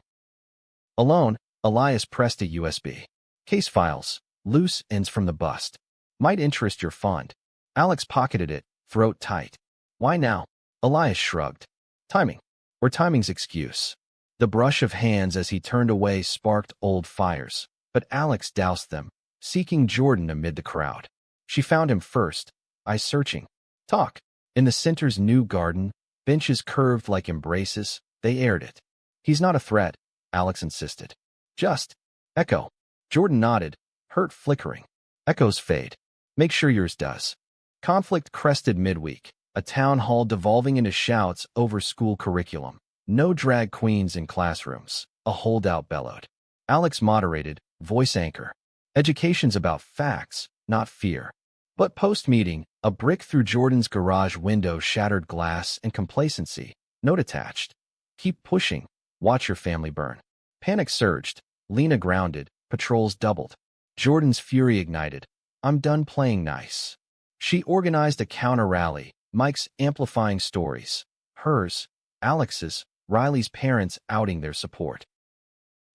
S1: Alone, Elias pressed a USB. Case files, loose ends from the bust. Might interest your fund. Alex pocketed it, throat tight. Why now? Elias shrugged. Timing. Or timing's excuse. The brush of hands as he turned away sparked old fires, but Alex doused them, seeking Jordan amid the crowd. She found him first, eyes searching. Talk. In the center's new garden, benches curved like embraces, they aired it. He's not a threat, Alex insisted. Just. Echo. Jordan nodded, hurt flickering. Echoes fade. Make sure yours does. Conflict crested midweek, a town hall devolving into shouts over school curriculum. No drag queens in classrooms, a holdout bellowed. Alex moderated, voice anchor. Education's about facts, not fear. But post-meeting, a brick through Jordan's garage window shattered glass and complacency. Note attached. Keep pushing. Watch your family burn. Panic surged. Lena grounded. Patrols doubled. Jordan's fury ignited. I'm done playing nice. She organized a counter-rally, Mike's amplifying stories. Hers, Alex's, Riley's parents outing their support.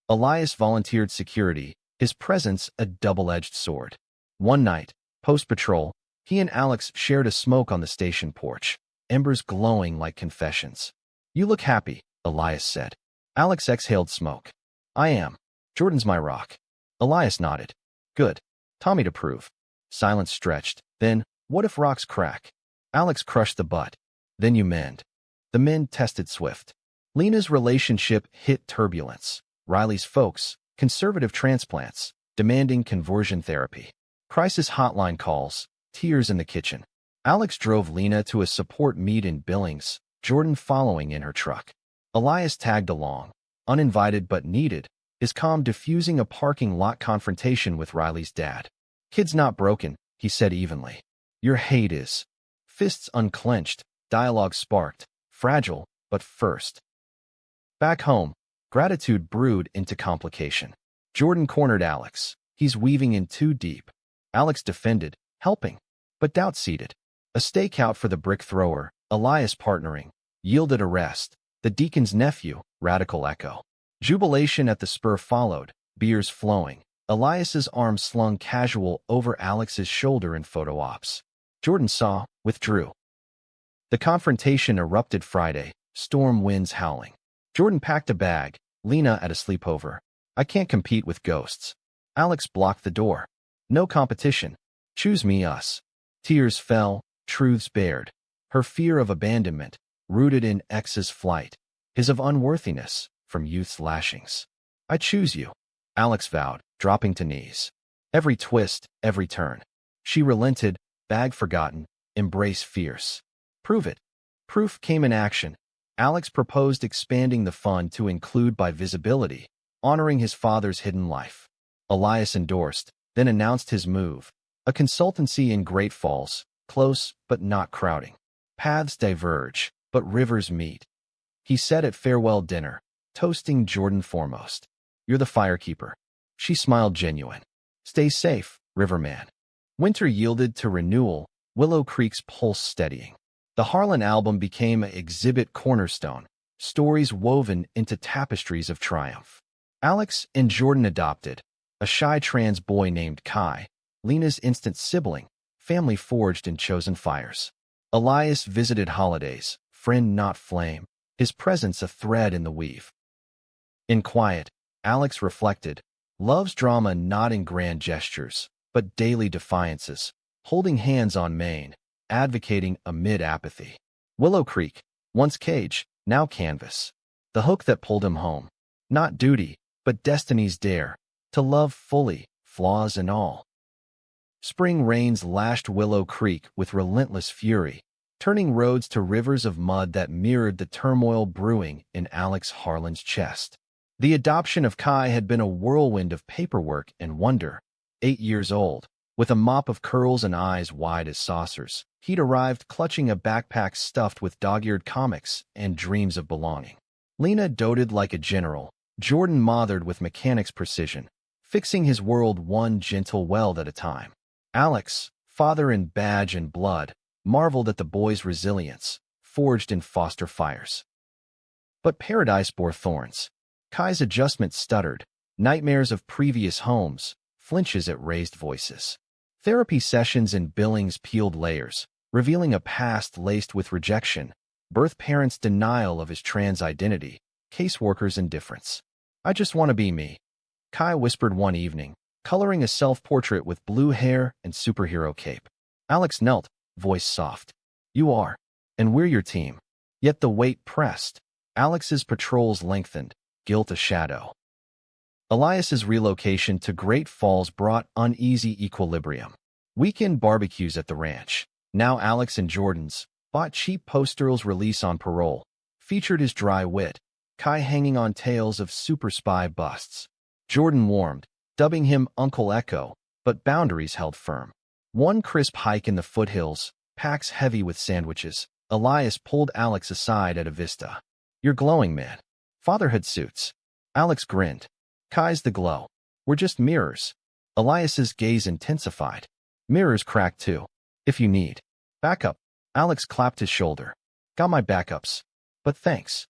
S1: Elias volunteered security, his presence a double-edged sword. One night, post-patrol, he and Alex shared a smoke on the station porch, embers glowing like confessions. You look happy, Elias said. Alex exhaled smoke. I am. Jordan's my rock. Elias nodded. Good. Tommy to prove. Silence stretched. Then, what if rocks crack? Alex crushed the butt. Then you mend. The men tested swift. Lena's relationship hit turbulence. Riley's folks, conservative transplants, demanding conversion therapy. Crisis hotline calls, tears in the kitchen. Alex drove Lena to a support meet in Billings, Jordan following in her truck. Elias tagged along, uninvited but needed, his calm diffusing a parking lot confrontation with Riley's dad. Kid's not broken, he said evenly. Your hate is. Fists unclenched, dialogue sparked, fragile, but first. Back home, gratitude brewed into complication. Jordan cornered Alex. He's weaving in too deep. Alex defended, helping, but doubt seeded. A stakeout for the brick thrower, Elias partnering, yielded arrest. The deacon's nephew, radical echo. Jubilation at the spur followed, beers flowing. Elias's arm slung casual over Alex's shoulder in photo ops. Jordan saw, withdrew. The confrontation erupted Friday, storm winds howling. Jordan packed a bag, Lena at a sleepover. I can't compete with ghosts. Alex blocked the door. No competition. Choose me, us. Tears fell, truths bared. Her fear of abandonment, rooted in X's flight. His of unworthiness, from youth's lashings. I choose you, Alex vowed, dropping to knees. Every twist, every turn. She relented, bag forgotten, embrace fierce. Prove it. Proof came in action. Alex proposed expanding the fund to include by visibility, honoring his father's hidden life. Elias endorsed, then announced his move. A consultancy in Great Falls, close but not crowding. Paths diverge, but rivers meet. He said at farewell dinner, toasting Jordan foremost. You're the firekeeper. She smiled genuine. Stay safe, Riverman. Winter yielded to renewal, Willow Creek's pulse steadying. The Harlan album became an exhibit cornerstone, stories woven into tapestries of triumph. Alex and Jordan adopted, a shy trans boy named Kai, Lena's instant sibling, family forged in chosen fires. Elias visited holidays, friend not flame, his presence a thread in the weave. In quiet, Alex reflected. Love's drama not in grand gestures, but daily defiances, holding hands on Maine, advocating amid apathy. Willow Creek, once cage, now canvas. The hook that pulled him home. Not duty, but destiny's dare, to love fully, flaws and all. Spring rains lashed Willow Creek with relentless fury, turning roads to rivers of mud that mirrored the turmoil brewing in Alex Harlan's chest. The adoption of Kai had been a whirlwind of paperwork and wonder. 8 years old, with a mop of curls and eyes wide as saucers, he'd arrived clutching a backpack stuffed with dog-eared comics and dreams of belonging. Lena doted like a general, Jordan mothered with mechanic's precision, fixing his world one gentle weld at a time. Alex, father in badge and blood, marveled at the boy's resilience, forged in foster fires. But paradise bore thorns. Kai's adjustment stuttered, nightmares of previous homes, flinches at raised voices. Therapy sessions in Billings peeled layers, revealing a past laced with rejection, birth parents' denial of his trans identity, caseworkers' indifference. "I just want to be me," Kai whispered one evening, coloring a self-portrait with blue hair and superhero cape. Alex knelt, voice soft. "You are, and we're your team." Yet the weight pressed. Alex's patrols lengthened, guilt a shadow. Elias's relocation to Great Falls brought uneasy equilibrium. Weekend barbecues at the ranch. Now Alex and Jordan's bought cheap posturals release on parole, featured his dry wit, Kai hanging on tales of super spy busts. Jordan warmed, dubbing him Uncle Echo, but boundaries held firm. One crisp hike in the foothills, packs heavy with sandwiches, Elias pulled Alex aside at a vista. "You're glowing, man." Fatherhood suits. Alex grinned. "Kai's the glow. We're just mirrors." Elias's gaze intensified. "Mirrors crack too. If you need backup." Alex clapped his shoulder. "Got my backups. But thanks."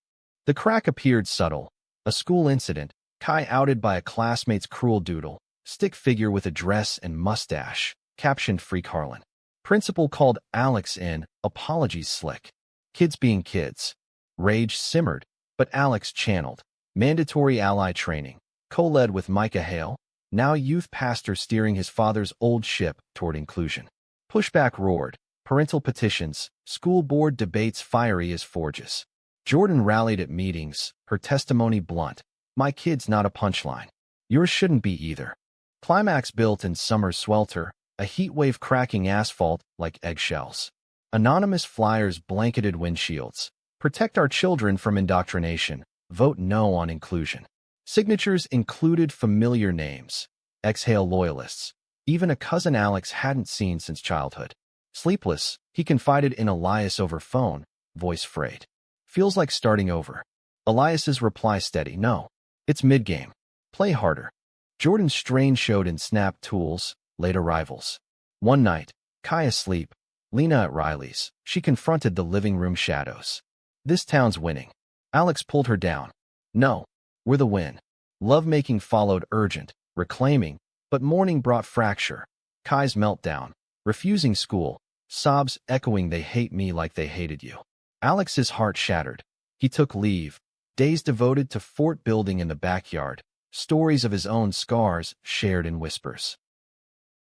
S1: The crack appeared subtle. A school incident, Kai outed by a classmate's cruel doodle, stick figure with a dress and mustache, captioned Freak Harlan. Principal called Alex in, apologies slick. Kids being kids. Rage simmered, but Alex channeled. Mandatory ally training, co-led with Micah Hale, now youth pastor steering his father's old ship toward inclusion. Pushback roared, parental petitions, school board debates fiery as forges. Jordan rallied at meetings, her testimony blunt. "My kid's not a punchline. Yours shouldn't be either." Climax built in summer swelter, a heat wave cracking asphalt like eggshells. Anonymous flyers blanketed windshields. "Protect our children from indoctrination. Vote no on inclusion." Signatures included familiar names. Exhale loyalists. Even a cousin Alex hadn't seen since childhood. Sleepless, he confided in Elias over phone, voice frayed. "Feels like starting over." Elias's reply steady. "No. It's mid-game. Play harder." Jordan's strain showed in snap tools, late arrivals. One night, Kai asleep, Lena at Riley's, she confronted the living room shadows. "This town's winning." Alex pulled her down. "No, we're the win." Lovemaking followed urgent, reclaiming, but morning brought fracture. Kai's meltdown, refusing school, sobs echoing "they hate me like they hated you." Alex's heart shattered. He took leave, days devoted to fort building in the backyard, stories of his own scars shared in whispers.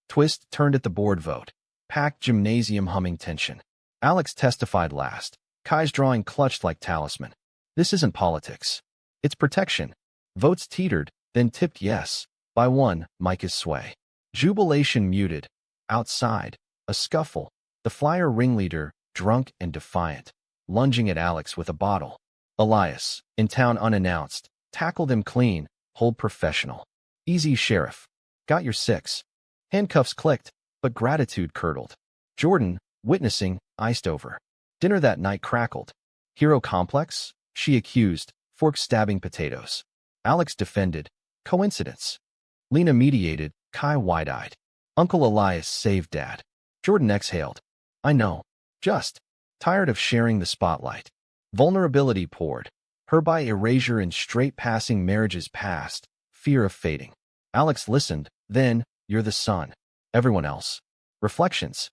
S1: Twist turned at the board vote, packed gymnasium humming tension. Alex testified last, Kai's drawing clutched like talisman. "This isn't politics. It's protection." Votes teetered, then tipped yes. By one, Micah's sway. Jubilation muted. Outside, a scuffle. The flyer ringleader, drunk and defiant, lunging at Alex with a bottle. Elias, in town unannounced, tackled him clean, hold professional. "Easy, sheriff. Got your 6. Handcuffs clicked, but gratitude curdled. Jordan, witnessing, iced over. Dinner that night crackled. "Hero complex?" she accused, fork stabbing potatoes. Alex defended. "Coincidence." Lena mediated, Kai wide-eyed. Uncle Elias saved Dad. Jordan exhaled. "I know. Just tired of sharing the spotlight." Vulnerability poured. Her by erasure in straight-passing marriages past, fear of fading. Alex listened, then, "You're the son. Everyone else." Reflections.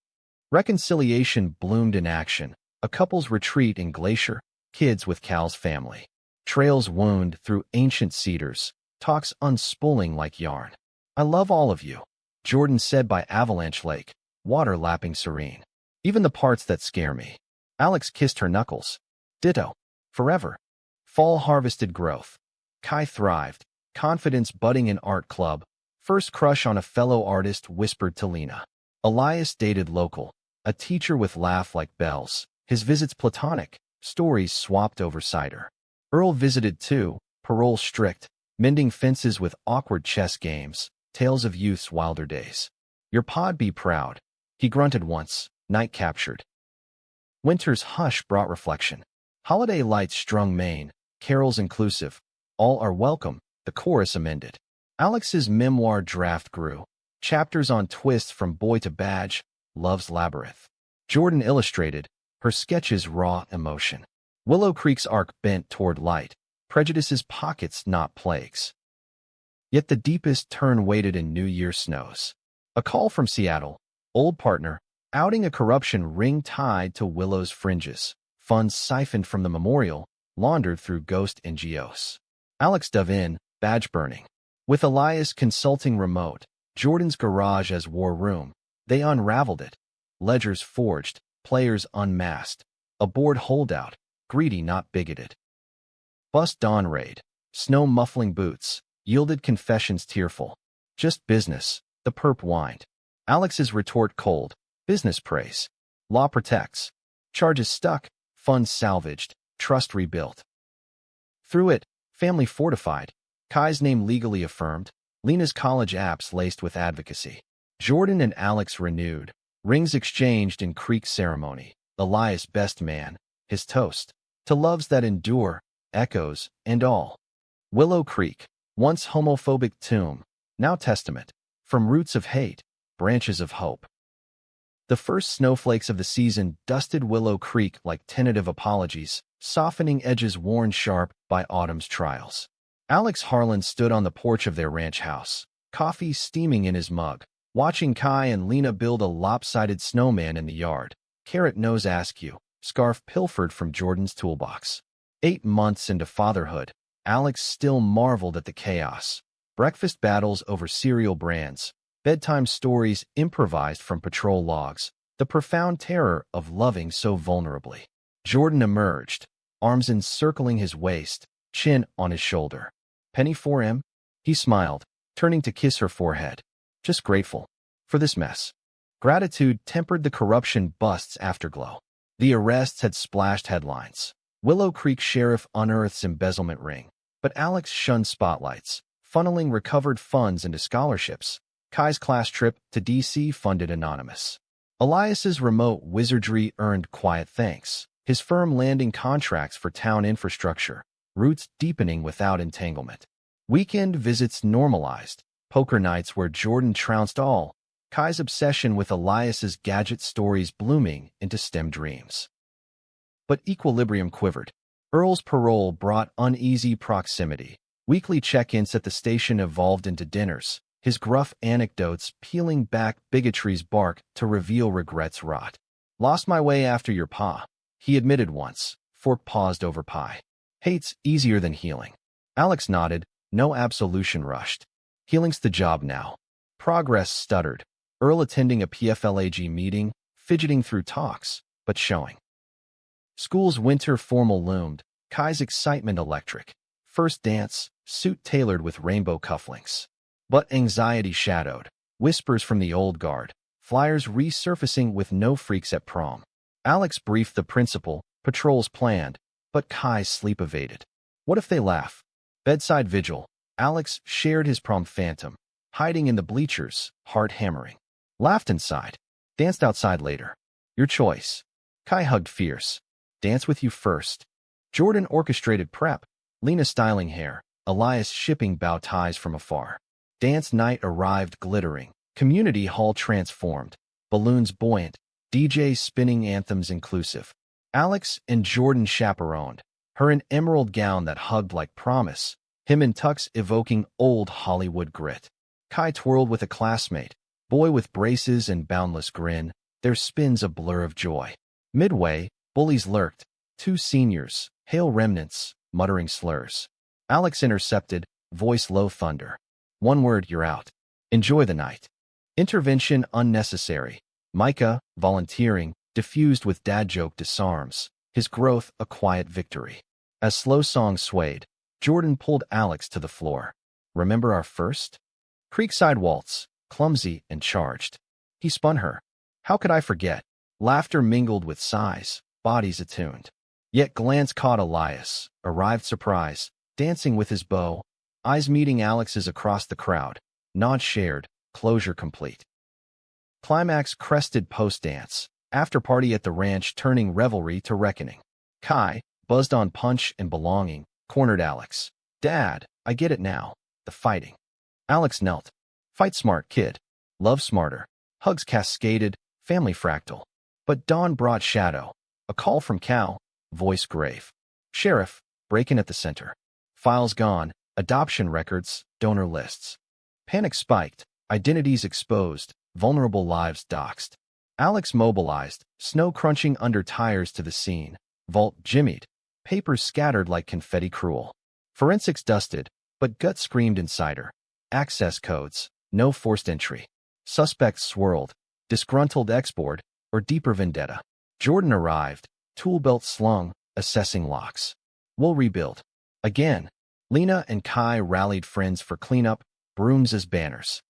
S1: Reconciliation bloomed in action. A couple's retreat in Glacier, kids with Cal's family. Trails wound through ancient cedars, talks unspooling like yarn. I love all of you, Jordan said by Avalanche Lake, water lapping serene. Even the parts that scare me. Alex kissed her knuckles. Ditto. Forever. Fall harvested growth. Kai thrived, confidence budding in art club. First crush on a fellow artist whispered to Lena. Elias dated local, a teacher with laugh like bells. His visits platonic, stories swapped over cider. Earl visited too, parole strict, mending fences with awkward chess games, tales of youth's wilder days. Your pod be proud. He grunted once, night captured. Winter's hush brought reflection. Holiday lights strung Maine, carols inclusive. All are welcome, the chorus amended. Alex's memoir draft grew. Chapters on twists from boy to badge, love's labyrinth. Jordan illustrated, her sketches raw emotion. Willow Creek's arc bent toward light, prejudice's pockets not plagues. Yet the deepest turn waited in New Year snows. A call from Seattle, old partner, outing a corruption ring tied to Willow's fringes. Funds siphoned from the memorial, laundered through ghost NGOs. Alex dove in, badge burning. With Elias consulting remote, Jordan's garage as war room, they unraveled it. Ledgers forged, players unmasked. A bored holdout, greedy not bigoted. Bust dawn raid, snow muffling boots, yielded confessions tearful. Just business, the perp whined. Alex's retort cold, business praise. Law protects. Charges stuck, funds salvaged, trust rebuilt. Through it, family fortified. Kai's name legally affirmed. Lena's college apps laced with advocacy. Jordan and Alex renewed. Rings exchanged in Creek ceremony. Elias best man, his toast. To loves that endure, echoes, and all. Willow Creek, once homophobic tomb, now testament. From roots of hate, branches of hope. The first snowflakes of the season dusted Willow Creek like tentative apologies, softening edges worn sharp by autumn's trials. Alex Harlan stood on the porch of their ranch house, coffee steaming in his mug, watching Kai and Lena build a lopsided snowman in the yard. Carrot nose askew, scarf pilfered from Jordan's toolbox. 8 months into fatherhood, Alex still marveled at the chaos. Breakfast battles over cereal brands, bedtime stories improvised from patrol logs, the profound terror of loving so vulnerably. Jordan emerged, arms encircling his waist, chin on his shoulder. Penny for him? He smiled, turning to kiss her forehead. Just grateful. For this mess. Gratitude tempered the corruption bust's afterglow. The arrests had splashed headlines. Willow Creek sheriff unearths embezzlement ring. But Alex shunned spotlights, funneling recovered funds into scholarships. Kai's class trip to D.C. funded anonymous. Elias's remote wizardry earned quiet thanks. His firm landing contracts for town infrastructure, roots deepening without entanglement. Weekend visits normalized, poker nights where Jordan trounced all, Kai's obsession with Elias's gadget stories blooming into STEM dreams. But equilibrium quivered. Earl's parole brought uneasy proximity. Weekly check-ins at the station evolved into dinners, his gruff anecdotes peeling back bigotry's bark to reveal regret's rot. Lost my way after your pa, he admitted once. Fork paused over pie. Hate's easier than healing. Alex nodded, no absolution rushed. Healing's the job now. Progress stuttered. Earl attending a PFLAG meeting, fidgeting through talks, but showing. School's winter formal loomed, Kai's excitement electric. First dance, suit tailored with rainbow cufflinks. But anxiety shadowed. Whispers from the old guard. Flyers resurfacing with no freaks at prom. Alex briefed the principal, patrols planned, but Kai's sleep evaded. What if they laugh? Bedside vigil. Alex shared his prom phantom, hiding in the bleachers, heart hammering. Laughed inside. Danced outside later. Your choice. Kai hugged fierce. Dance with you first. Jordan orchestrated prep. Lena styling hair. Elias shipping bow ties from afar. Dance night arrived glittering. Community hall transformed. Balloons buoyant. DJs spinning anthems inclusive. Alex and Jordan chaperoned. Her in emerald gown that hugged like promise. Him in tux evoking old Hollywood grit. Kai twirled with a classmate. Boy with braces and boundless grin. Their spins a blur of joy. Midway, bullies lurked. 2 seniors, hail remnants, muttering slurs. Alex intercepted, voice low thunder. One word, you're out. Enjoy the night. Intervention unnecessary. Micah, volunteering, diffused with dad joke disarms. His growth a quiet victory. As slow song swayed, Jordan pulled Alex to the floor. Remember our first? Creekside waltz, clumsy and charged. He spun her. How could I forget? Laughter mingled with sighs, bodies attuned. Yet glance caught Elias, arrived surprise, dancing with his bow, eyes meeting Alex's across the crowd, nod shared, closure complete. Climax crested post-dance, after-party at the ranch turning revelry to reckoning. Kai, buzzed on punch and belonging, cornered Alex. Dad, I get it now. The fighting. Alex knelt. Fight smart, kid. Love smarter. Hugs cascaded, family fractal. But dawn brought shadow. A call from Cal, voice grave. Sheriff, break-in at the center. Files gone, adoption records, donor lists. Panic spiked, identities exposed, vulnerable lives doxed. Alex mobilized, snow crunching under tires to the scene. Vault jimmied, papers scattered like confetti cruel. Forensics dusted, but gut screamed inside her. Access codes, no forced entry. Suspects swirled, disgruntled export, or deeper vendetta. Jordan arrived, tool belt slung, assessing locks. We'll rebuild. Again, Lena and Kai rallied friends for cleanup, brooms as banners.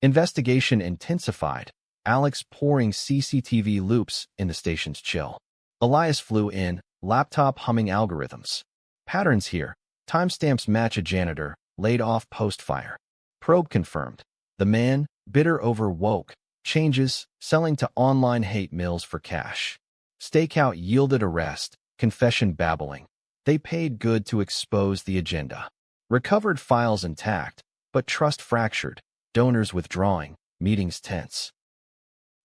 S1: Investigation intensified, Alex pouring CCTV loops in the station's chill. Elias flew in, laptop humming algorithms. Patterns here, timestamps match a janitor, laid off post-fire. Probe confirmed. The man, bitter over woke, changes, selling to online hate mills for cash. Stakeout yielded arrest, confession babbling. They paid good to expose the agenda. Recovered files intact, but trust fractured, donors withdrawing, meetings tense.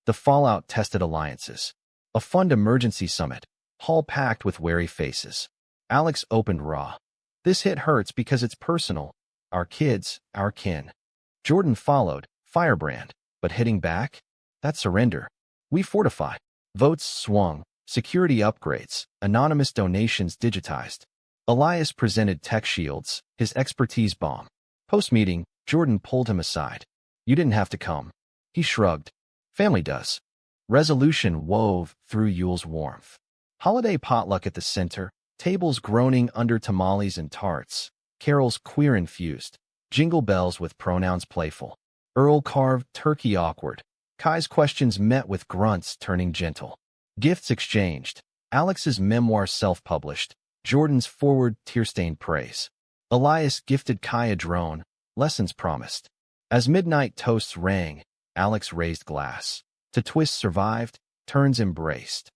S1: The fallout tested alliances. A fund emergency summit, hall packed with wary faces. Alex opened raw. This hit hurts because it's personal. Our kids, our kin. Jordan followed, firebrand, but hitting back? That's surrender. We fortify. Votes swung, security upgrades, anonymous donations digitized. Elias presented tech shields, his expertise bomb. Post-meeting, Jordan pulled him aside. You didn't have to come. He shrugged. Family does. Resolution wove through Yule's warmth. Holiday potluck at the center, tables groaning under tamales and tarts, carols queer-infused, jingle bells with pronouns playful. Earl carved turkey awkward. Kai's questions met with grunts turning gentle. Gifts exchanged. Alex's memoir self-published. Jordan's forward tear-stained praise. Elias gifted Kai a drone. Lessons promised. As midnight toasts rang, Alex raised glass. To twist survived, turns embraced.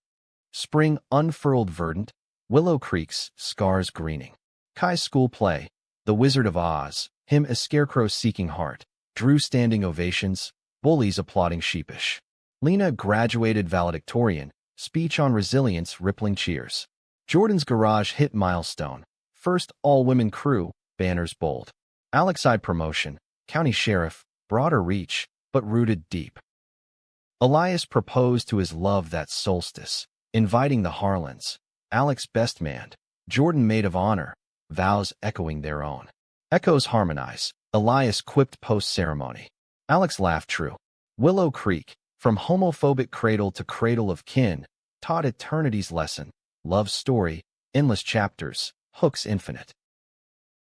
S1: Spring unfurled verdant, Willow Creek's scars greening. Kai's school play, The Wizard of Oz, him a scarecrow seeking heart. Drew standing ovations, bullies applauding sheepish. Lena graduated valedictorian, speech on resilience rippling cheers. Jordan's garage hit milestone, first all-women crew, banners bold. Alex-eyed promotion, county sheriff, broader reach, but rooted deep. Elias proposed to his love that solstice, inviting the Harlans. Alex best manned, Jordan maid of honor, vows echoing their own. Echoes harmonize, Elias quipped post-ceremony. Alex laughed true. Willow Creek, from homophobic cradle to cradle of kin, taught eternity's lesson. Love's story, endless chapters, hooks infinite.